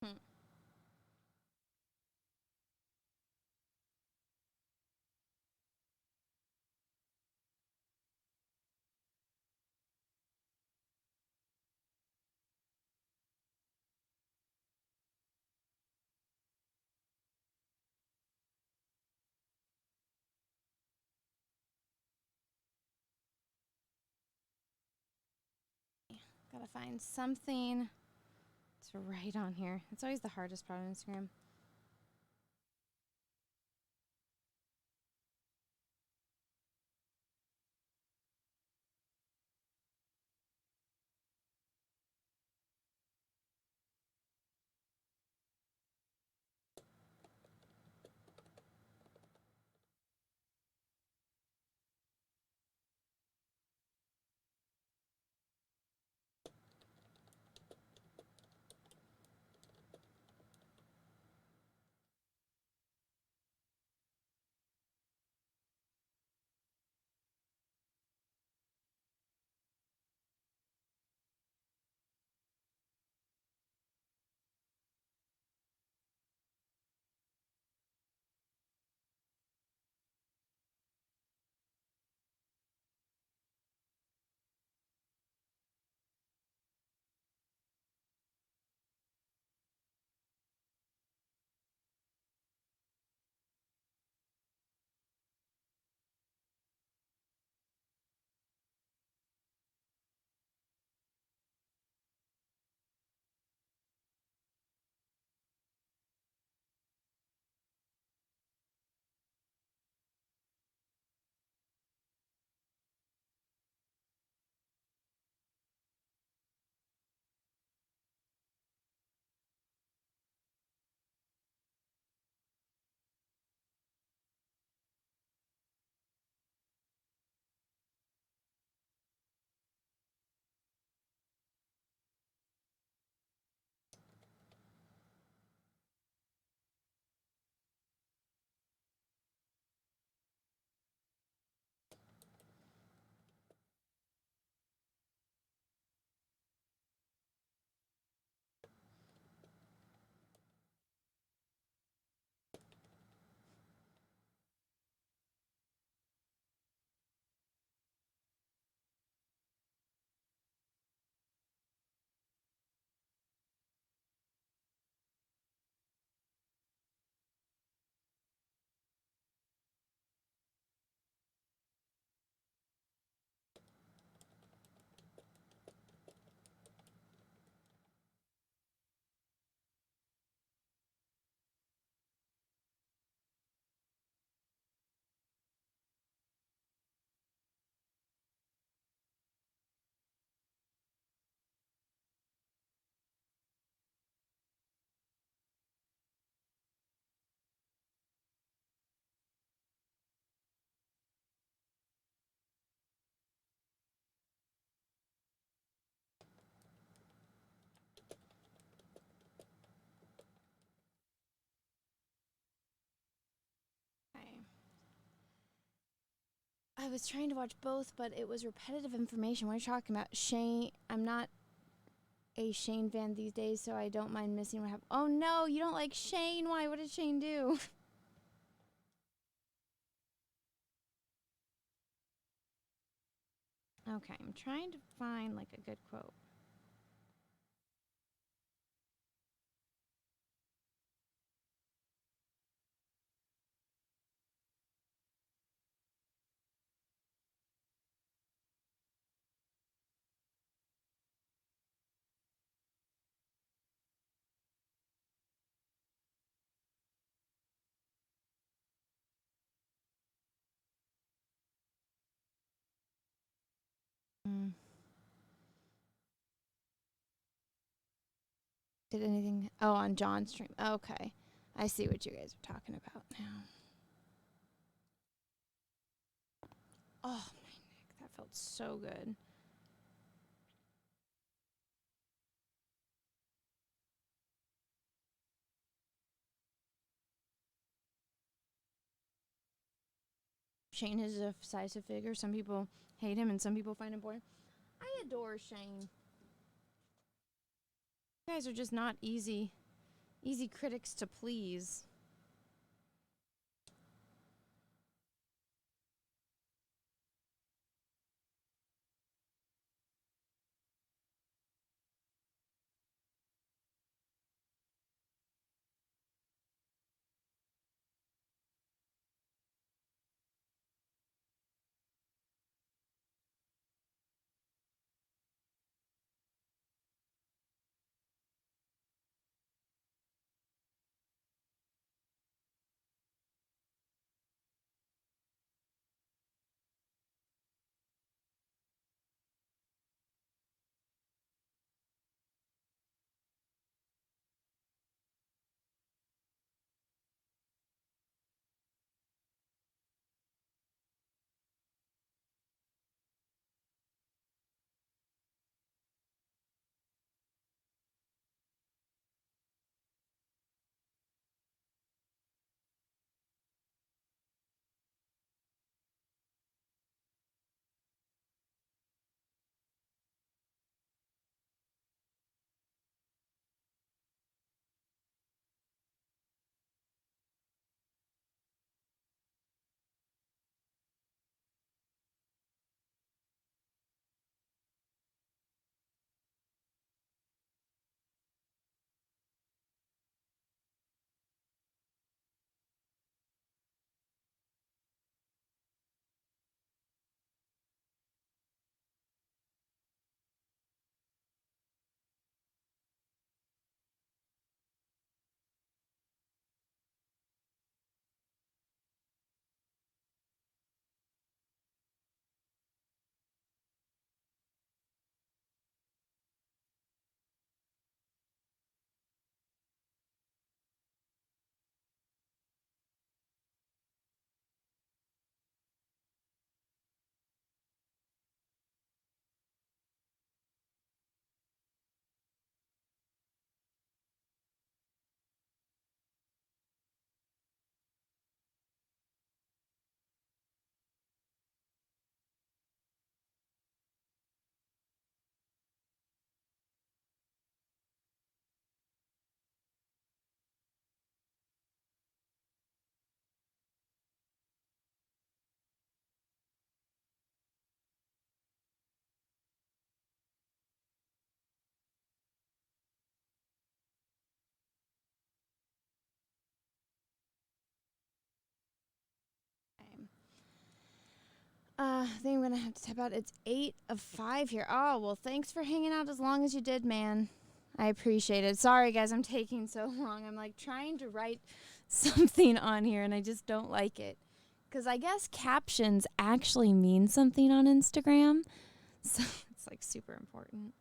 Hmm. Gotta find something to write on here. It's always the hardest part on Instagram. I was trying to watch both, but it was repetitive information. What are you talking about? Shane, I'm not a Shane fan these days, so I don't mind missing what happened. Oh no, you don't like Shane? Why? What did Shane do? Okay, I'm trying to find like a good quote. Mm. Did anything? Oh, on John's stream. Okay, I see what you guys are talking about now. Oh, my neck. That felt so good. Shane is a decisive figure. Some people hate him and some people find him boring. I adore Shane. You guys are just not easy critics to please. I think I'm gonna have to tap out. It's 8 of 5 here. Oh, well, thanks for hanging out as long as you did, man. I appreciate it. Sorry, guys, I'm taking so long. I'm like trying to write something on here and I just don't like it. Because I guess captions actually mean something on Instagram. So it's like super important.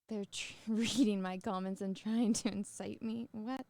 They're reading my comments and trying to incite me. What?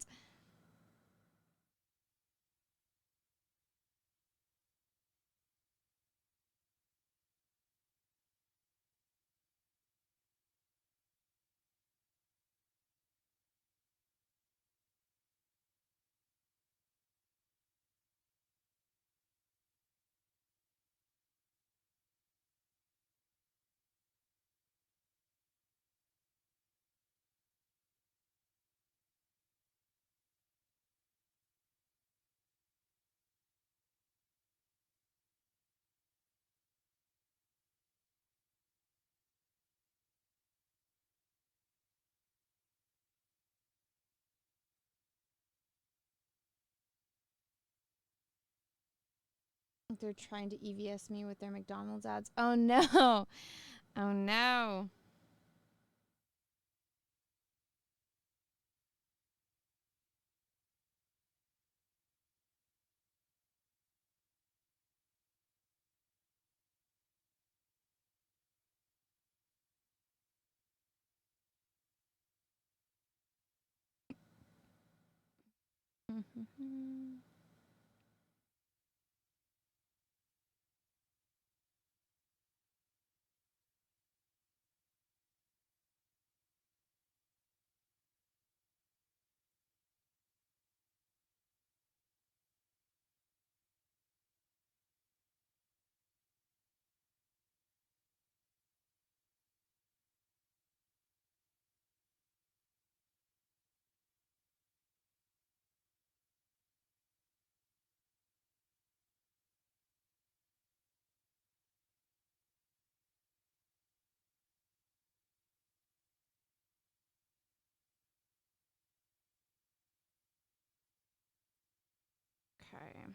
They're trying to EVS me with their McDonald's ads. Oh no. Oh no. Okay.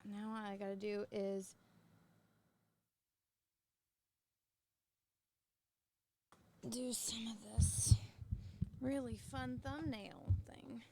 Now what I gotta do is do some of this really fun thumbnail thing.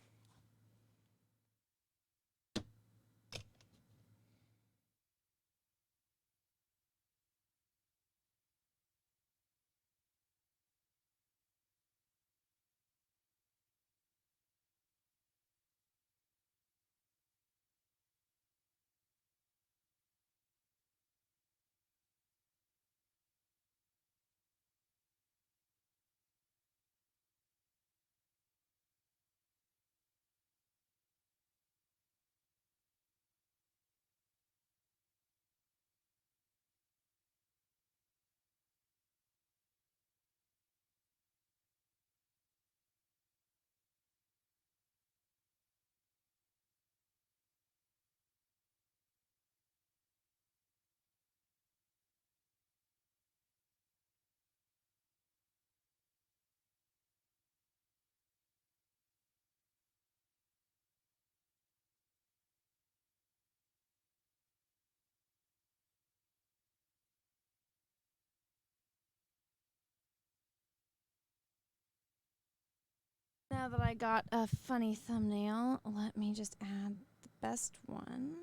Now that I got a funny thumbnail, let me just add the best one.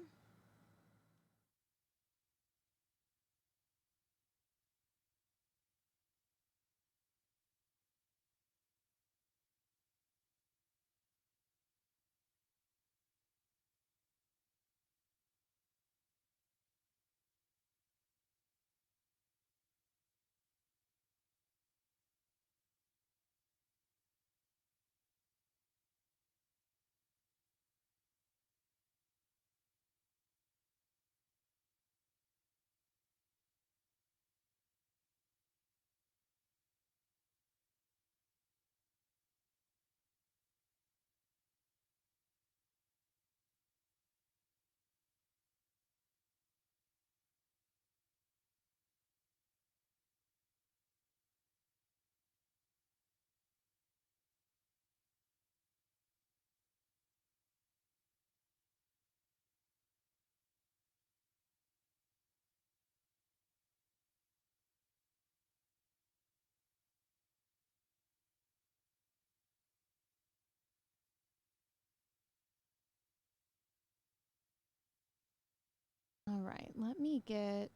All right, let me get.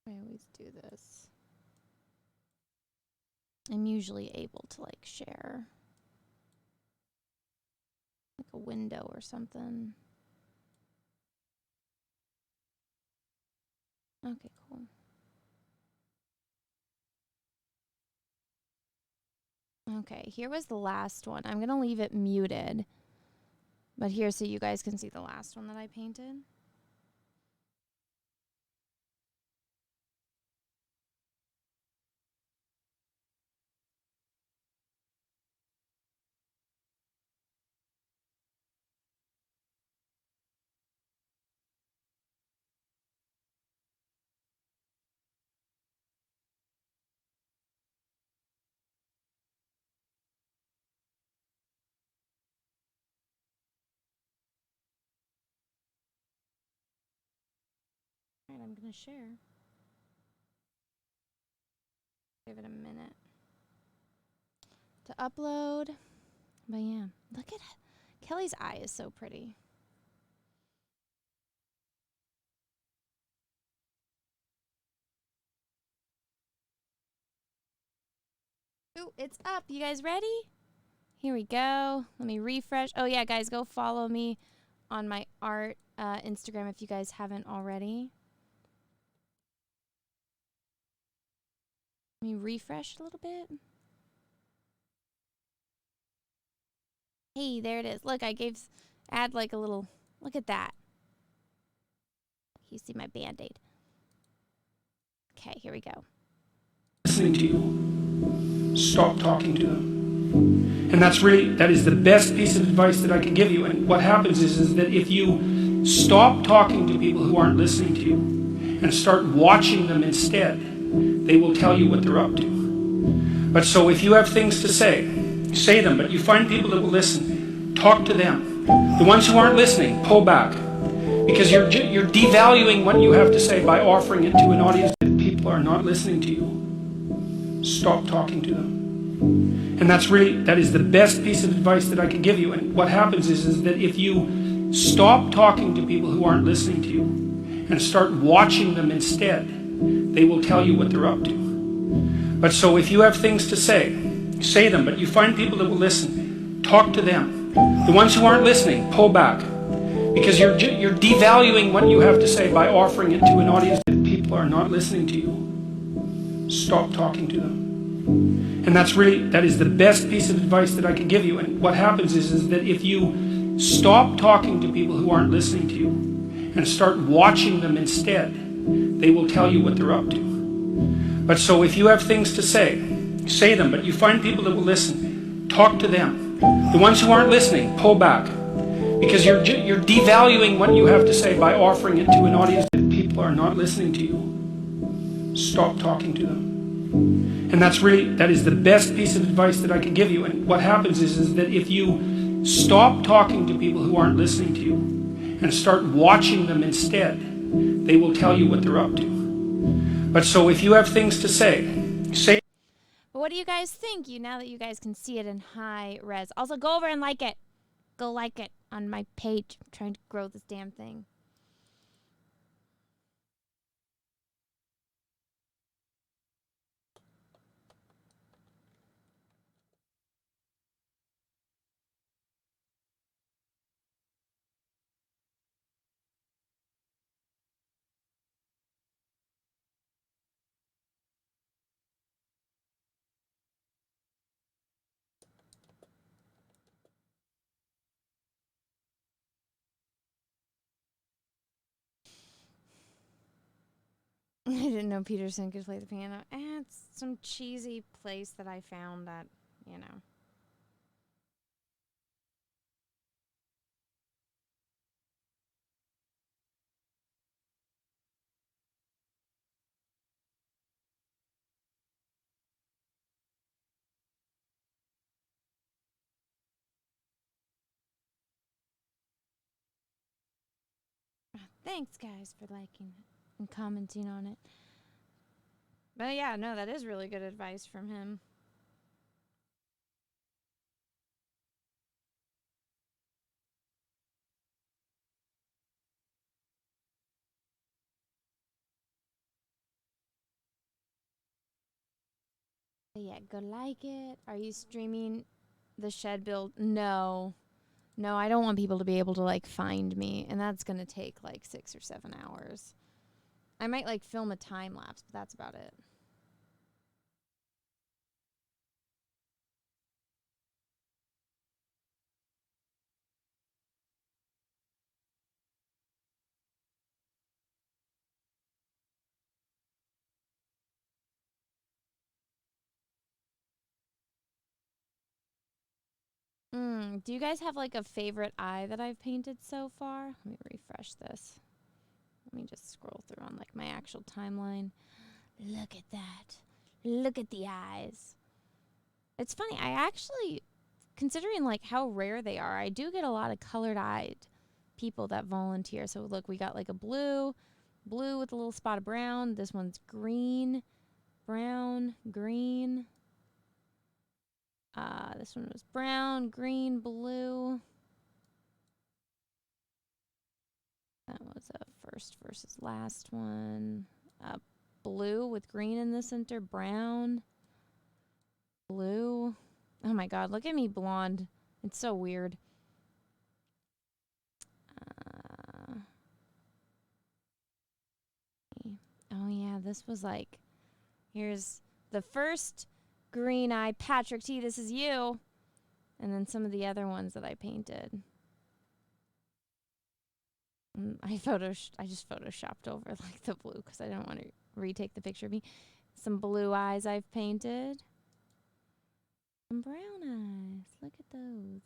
I always do this. I'm usually able to like share like a window or something. Okay, cool. Okay, here was the last one. I'm going to leave it muted. But here so you guys can see the last one that I painted. All right, I'm going to share. Give it a minute to upload. But yeah, look at Kelly's eye is so pretty. Ooh, it's up. You guys ready? Here we go. Let me refresh. Oh yeah, guys, go follow me on my art Instagram if you guys haven't already. Let me refresh a little bit. Hey, there it is. Look, I add like a little, look at that. You see my Band-Aid. Okay, here we go. Listening to you. Stop talking to them. And that is the best piece of advice that I can give you. And what happens is that if you stop talking to people who aren't listening to you and start watching them instead, they will tell you what they're up to. But so if you have things to say them, but you find people that will listen, talk to them. The ones who aren't listening, pull back. Because you're devaluing what you have to say by offering it to an audience that people are not listening to you. Stop talking to them. And that is the best piece of advice that I can give you. And what happens is that if you stop talking to people who aren't listening to you and start watching them instead, they will tell you what they're up to. But so if you have things to say them, but you find people that will listen, talk to them. The ones who aren't listening, pull back. Because you're devaluing what you have to say by offering it to an audience that people are not listening to you. Stop talking to them. And that is the best piece of advice that I can give you. And what happens is that if you stop talking to people who aren't listening to you and start watching them instead, they will tell you what they're up to. But so if you have things to say them, but you find people that will listen, talk to them. The ones who aren't listening, pull back. Because you're devaluing what you have to say by offering it to an audience that people are not listening to you. Stop talking to them. And that is the best piece of advice that I can give you. And what happens is that if you stop talking to people who aren't listening to you and start watching them instead, they will tell you what they're up to. But so if you have things to say. But what do you guys think? Now that you guys can see it in high res. Also, go over and like it. Go like it on my page. I'm trying to grow this damn thing. I didn't know Peterson could play the piano. It's some cheesy place that I found that, you know. Thanks, guys, for liking it and commenting on it. But yeah, no, that is really good advice from him. But yeah, go like it. Are you streaming the shed build? No. No, I don't want people to be able to like find me, and that's gonna take like 6 or 7 hours. I might like film a time lapse, but that's about it. Do you guys have like a favorite eye that I've painted so far? Let me refresh this. Let me just scroll through on like my actual timeline. Look at that. Look at the eyes. It's funny. I actually, considering like how rare they are, I do get a lot of colored eyed people that volunteer. So look, we got like a blue with a little spot of brown. This one's green, brown, green. This one was brown, green, blue. That was a first versus last one. Blue with green in the center, brown, blue. Oh my god, look at me blonde. It's so weird. Oh yeah, this was like, here's the first green eye. Patrick T, this is you. And then some of the other ones that I painted. I just photoshopped over like the blue because I didn't want to retake the picture of me. Some blue eyes I've painted. Some brown eyes. Look at those.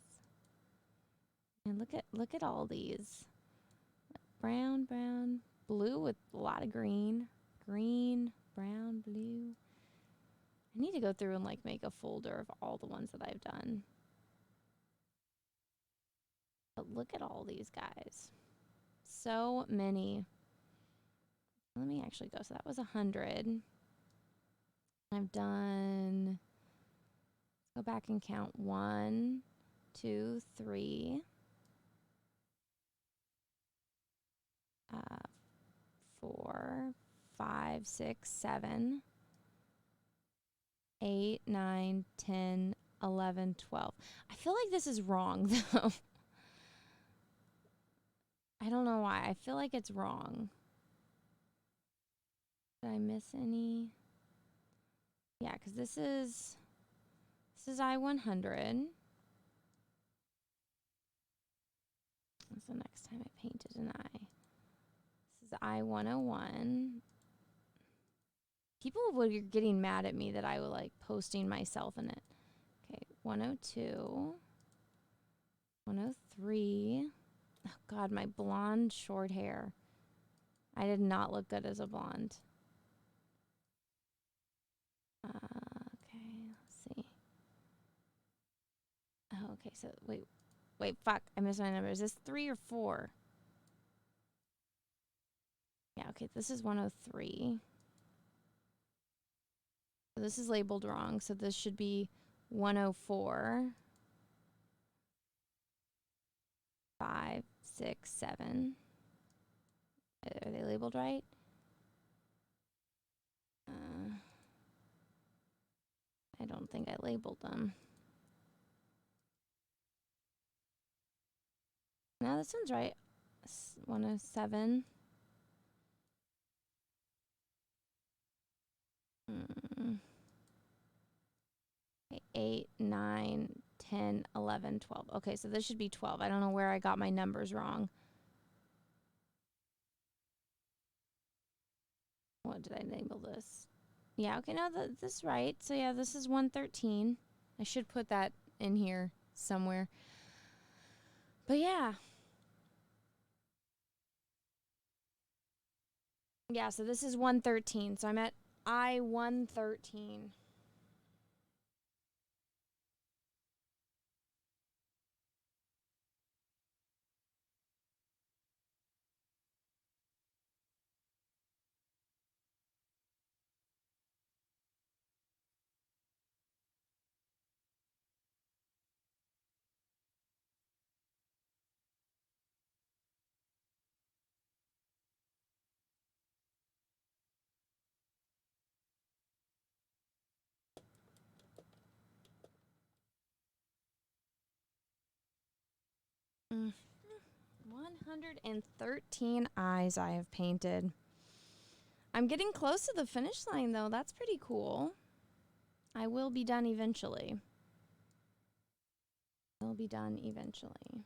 And look at all these. Brown, brown, blue with a lot of green. Green, brown, blue. I need to go through and like make a folder of all the ones that I've done. But look at all these guys. So many. Let me actually go. So that was 100. I've done, let's go back and count. 1, 2, 3, 4, 5, 6, 7, 8, 9, 10, 11, 12. I feel like this is wrong though. I don't know why. I feel like it's wrong. Did I miss any? Yeah, because this is I-100. When's the next time I painted an eye? This is I-101. People were getting mad at me that I was like posting myself in it. Okay, 102. 103. Oh god, my blonde short hair. I did not look good as a blonde. Okay, let's see. Oh, okay, so wait, fuck, I missed my number. Is this 3 or 4? Yeah, okay, this is 103. So this is labeled wrong, so this should be 104. 5, 6, 7. Are they labeled right? I don't think I labeled them. No, this one's right. 107. 8, 9, 10, 11, 12. Okay, so this should be 12. I don't know where I got my numbers wrong. What did I label this? Yeah, okay, no, this is right. So yeah, this is 113. I should put that in here somewhere. But yeah. Yeah, so this is 113. So I'm at I-113. 313 eyes I have painted. I'm getting close to the finish line, though. That's pretty cool. I will be done eventually. I'll be done eventually.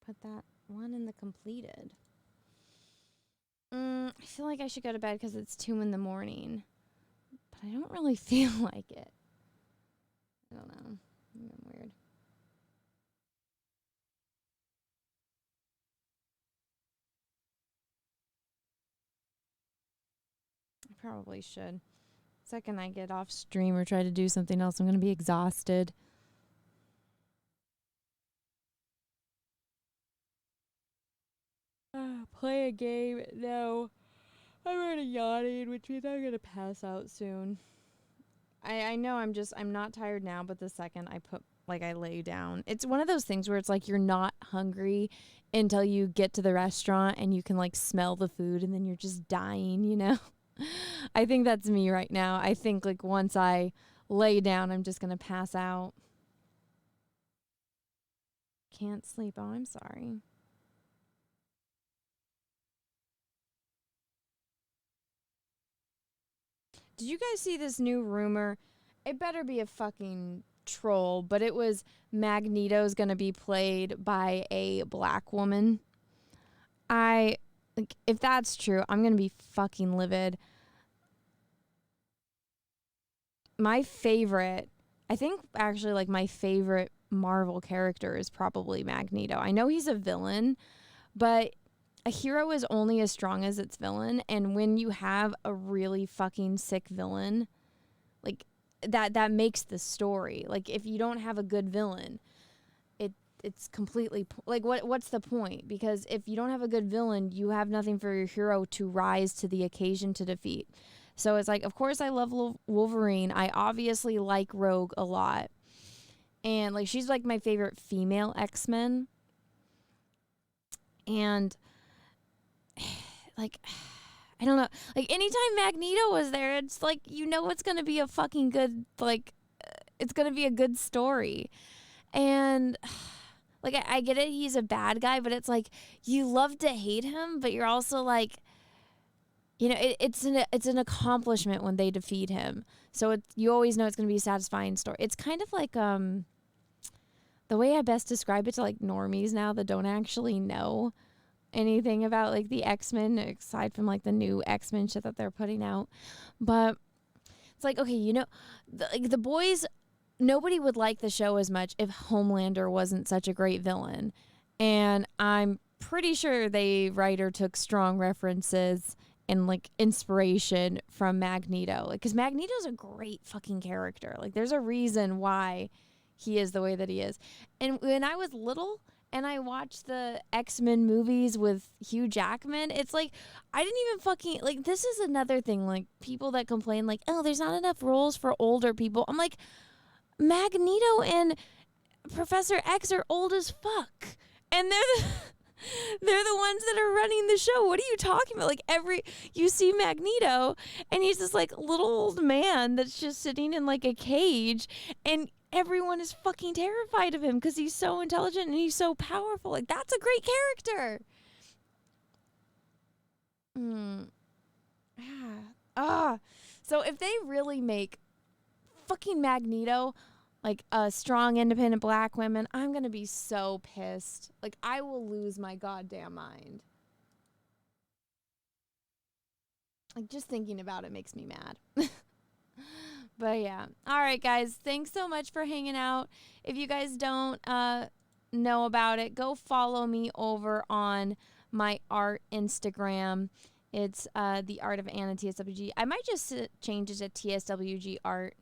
Put that one in the completed. I feel like I should go to bed because it's 2 in the morning. But I don't really feel like it. I don't know. I'm weird. I probably should. Second I get off stream or try to do something else, I'm going to be exhausted. Play a game? No. I'm already yawning, which means I'm going to pass out soon. I know I'm not tired now, but the second I lay down, it's one of those things where it's like you're not hungry until you get to the restaurant and you can like smell the food and then you're just dying, you know? I think that's me right now. I think like once I lay down, I'm just going to pass out. Can't sleep. Oh, I'm sorry. Did you guys see this new rumor? It better be a fucking troll, but it was Magneto's gonna be played by a black woman. If that's true, I'm gonna be fucking livid. My favorite, I think actually like my favorite Marvel character is probably Magneto. I know he's a villain, but a hero is only as strong as its villain, and when you have a really fucking sick villain, like that makes the story. Like if you don't have a good villain, it's completely like what's the point? Because if you don't have a good villain, you have nothing for your hero to rise to the occasion to defeat. So it's like, of course I love Wolverine. I obviously like Rogue a lot. And like she's like my favorite female X-Men. And like, I don't know. Like, anytime Magneto was there, it's like, you know it's going to be a fucking good, like, it's going to be a good story. And, like, I get it, he's a bad guy, but it's like, you love to hate him, but you're also like, you know, it's an accomplishment when they defeat him. So you always know it's going to be a satisfying story. It's kind of like, the way I best describe it to, like, normies now that don't actually know anything about like the X-Men aside from like the new X-Men shit that they're putting out. But it's like, okay, you know, the boys, nobody would like the show as much if Homelander wasn't such a great villain. And I'm pretty sure the writer took strong references and like inspiration from Magneto. Like, 'cause Magneto's a great fucking character. Like there's a reason why he is the way that he is. And when I was little and I watched the X-Men movies with Hugh Jackman, it's like, I didn't even fucking, like, this is another thing, like, people that complain, like, oh, there's not enough roles for older people. I'm like, Magneto and Professor X are old as fuck. And they're the ones that are running the show. What are you talking about? Like, you see Magneto, and he's this, like, little old man that's just sitting in, like, a cage, and everyone is fucking terrified of him because he's so intelligent and he's so powerful. Like, that's a great character. So if they really make fucking Magneto like a strong, independent black woman, I'm going to be so pissed. Like, I will lose my goddamn mind. Like, just thinking about it makes me mad. But yeah. All right, guys. Thanks so much for hanging out. If you guys don't know about it, go follow me over on my art Instagram. It's the Art of Anna TSWG. I might just change it to TSWG Art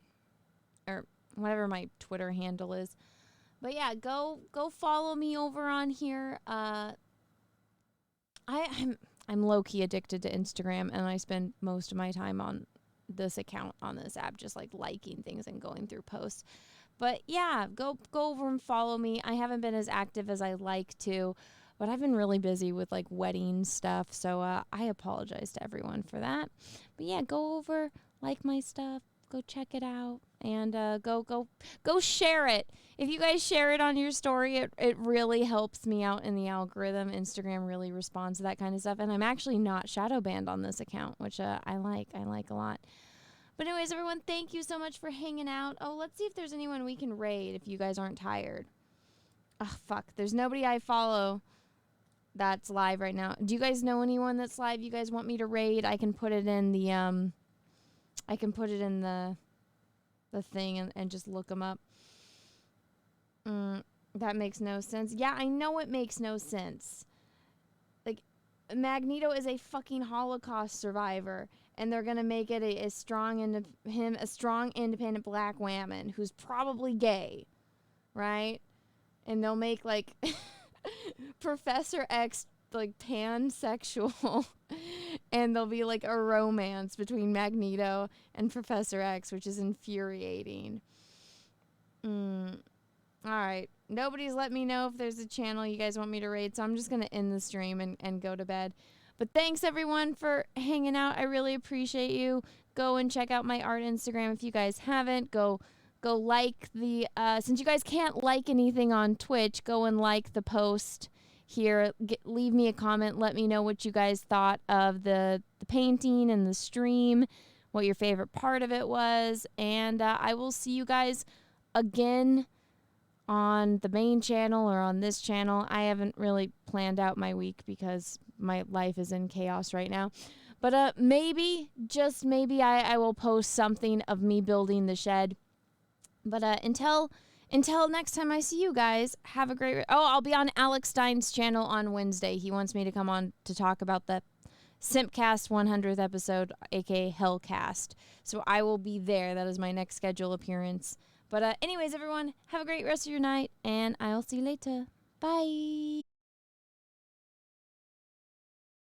or whatever my Twitter handle is. But yeah, go follow me over on here. I'm low-key addicted to Instagram, and I spend most of my time on this account on this app, just like liking things and going through posts. But yeah, go over and follow me. I haven't been as active as I like to, but I've been really busy with like wedding stuff, so I apologize to everyone for that. But yeah, go over, like my stuff, go check it out, and go share it. If you guys share it on your story, it really helps me out in the algorithm. Instagram really responds to that kind of stuff, and I'm actually not shadow banned on this account, which I like a lot. But anyways, everyone, thank you so much for hanging out. Oh, let's see if there's anyone we can raid if you guys aren't tired. Oh, fuck. There's nobody I follow that's live right now. Do you guys know anyone that's live you guys want me to raid? I can put it in the the thing and just look them up. That makes no sense. Yeah, I know it makes no sense. Like, Magneto is a fucking Holocaust survivor, and they're gonna make it a strong independent black woman who's probably gay, right? And they'll make like Professor X like pansexual, and there'll be like a romance between Magneto and Professor X, which is infuriating. Alright, nobody's let me know if there's a channel you guys want me to raid, so I'm just gonna end the stream and go to bed. But thanks everyone for hanging out. I really appreciate you. Go and check out my art Instagram if you guys haven't. Go like the since you guys can't like anything on Twitch, go and like the post here. Leave me a comment. Let me know what you guys thought of the painting and the stream, what your favorite part of it was, and I will see you guys again on the main channel or on this channel. I haven't really planned out my week because my life is in chaos right now. But maybe, just maybe, I will post something of me building the shed. But until next time I see you guys, have a great... I'll be on Alex Stein's channel on Wednesday. He wants me to come on to talk about the Simpcast 100th episode, aka Hellcast. So I will be there. That is my next scheduled appearance. But anyways, everyone, have a great rest of your night, and I'll see you later. Bye!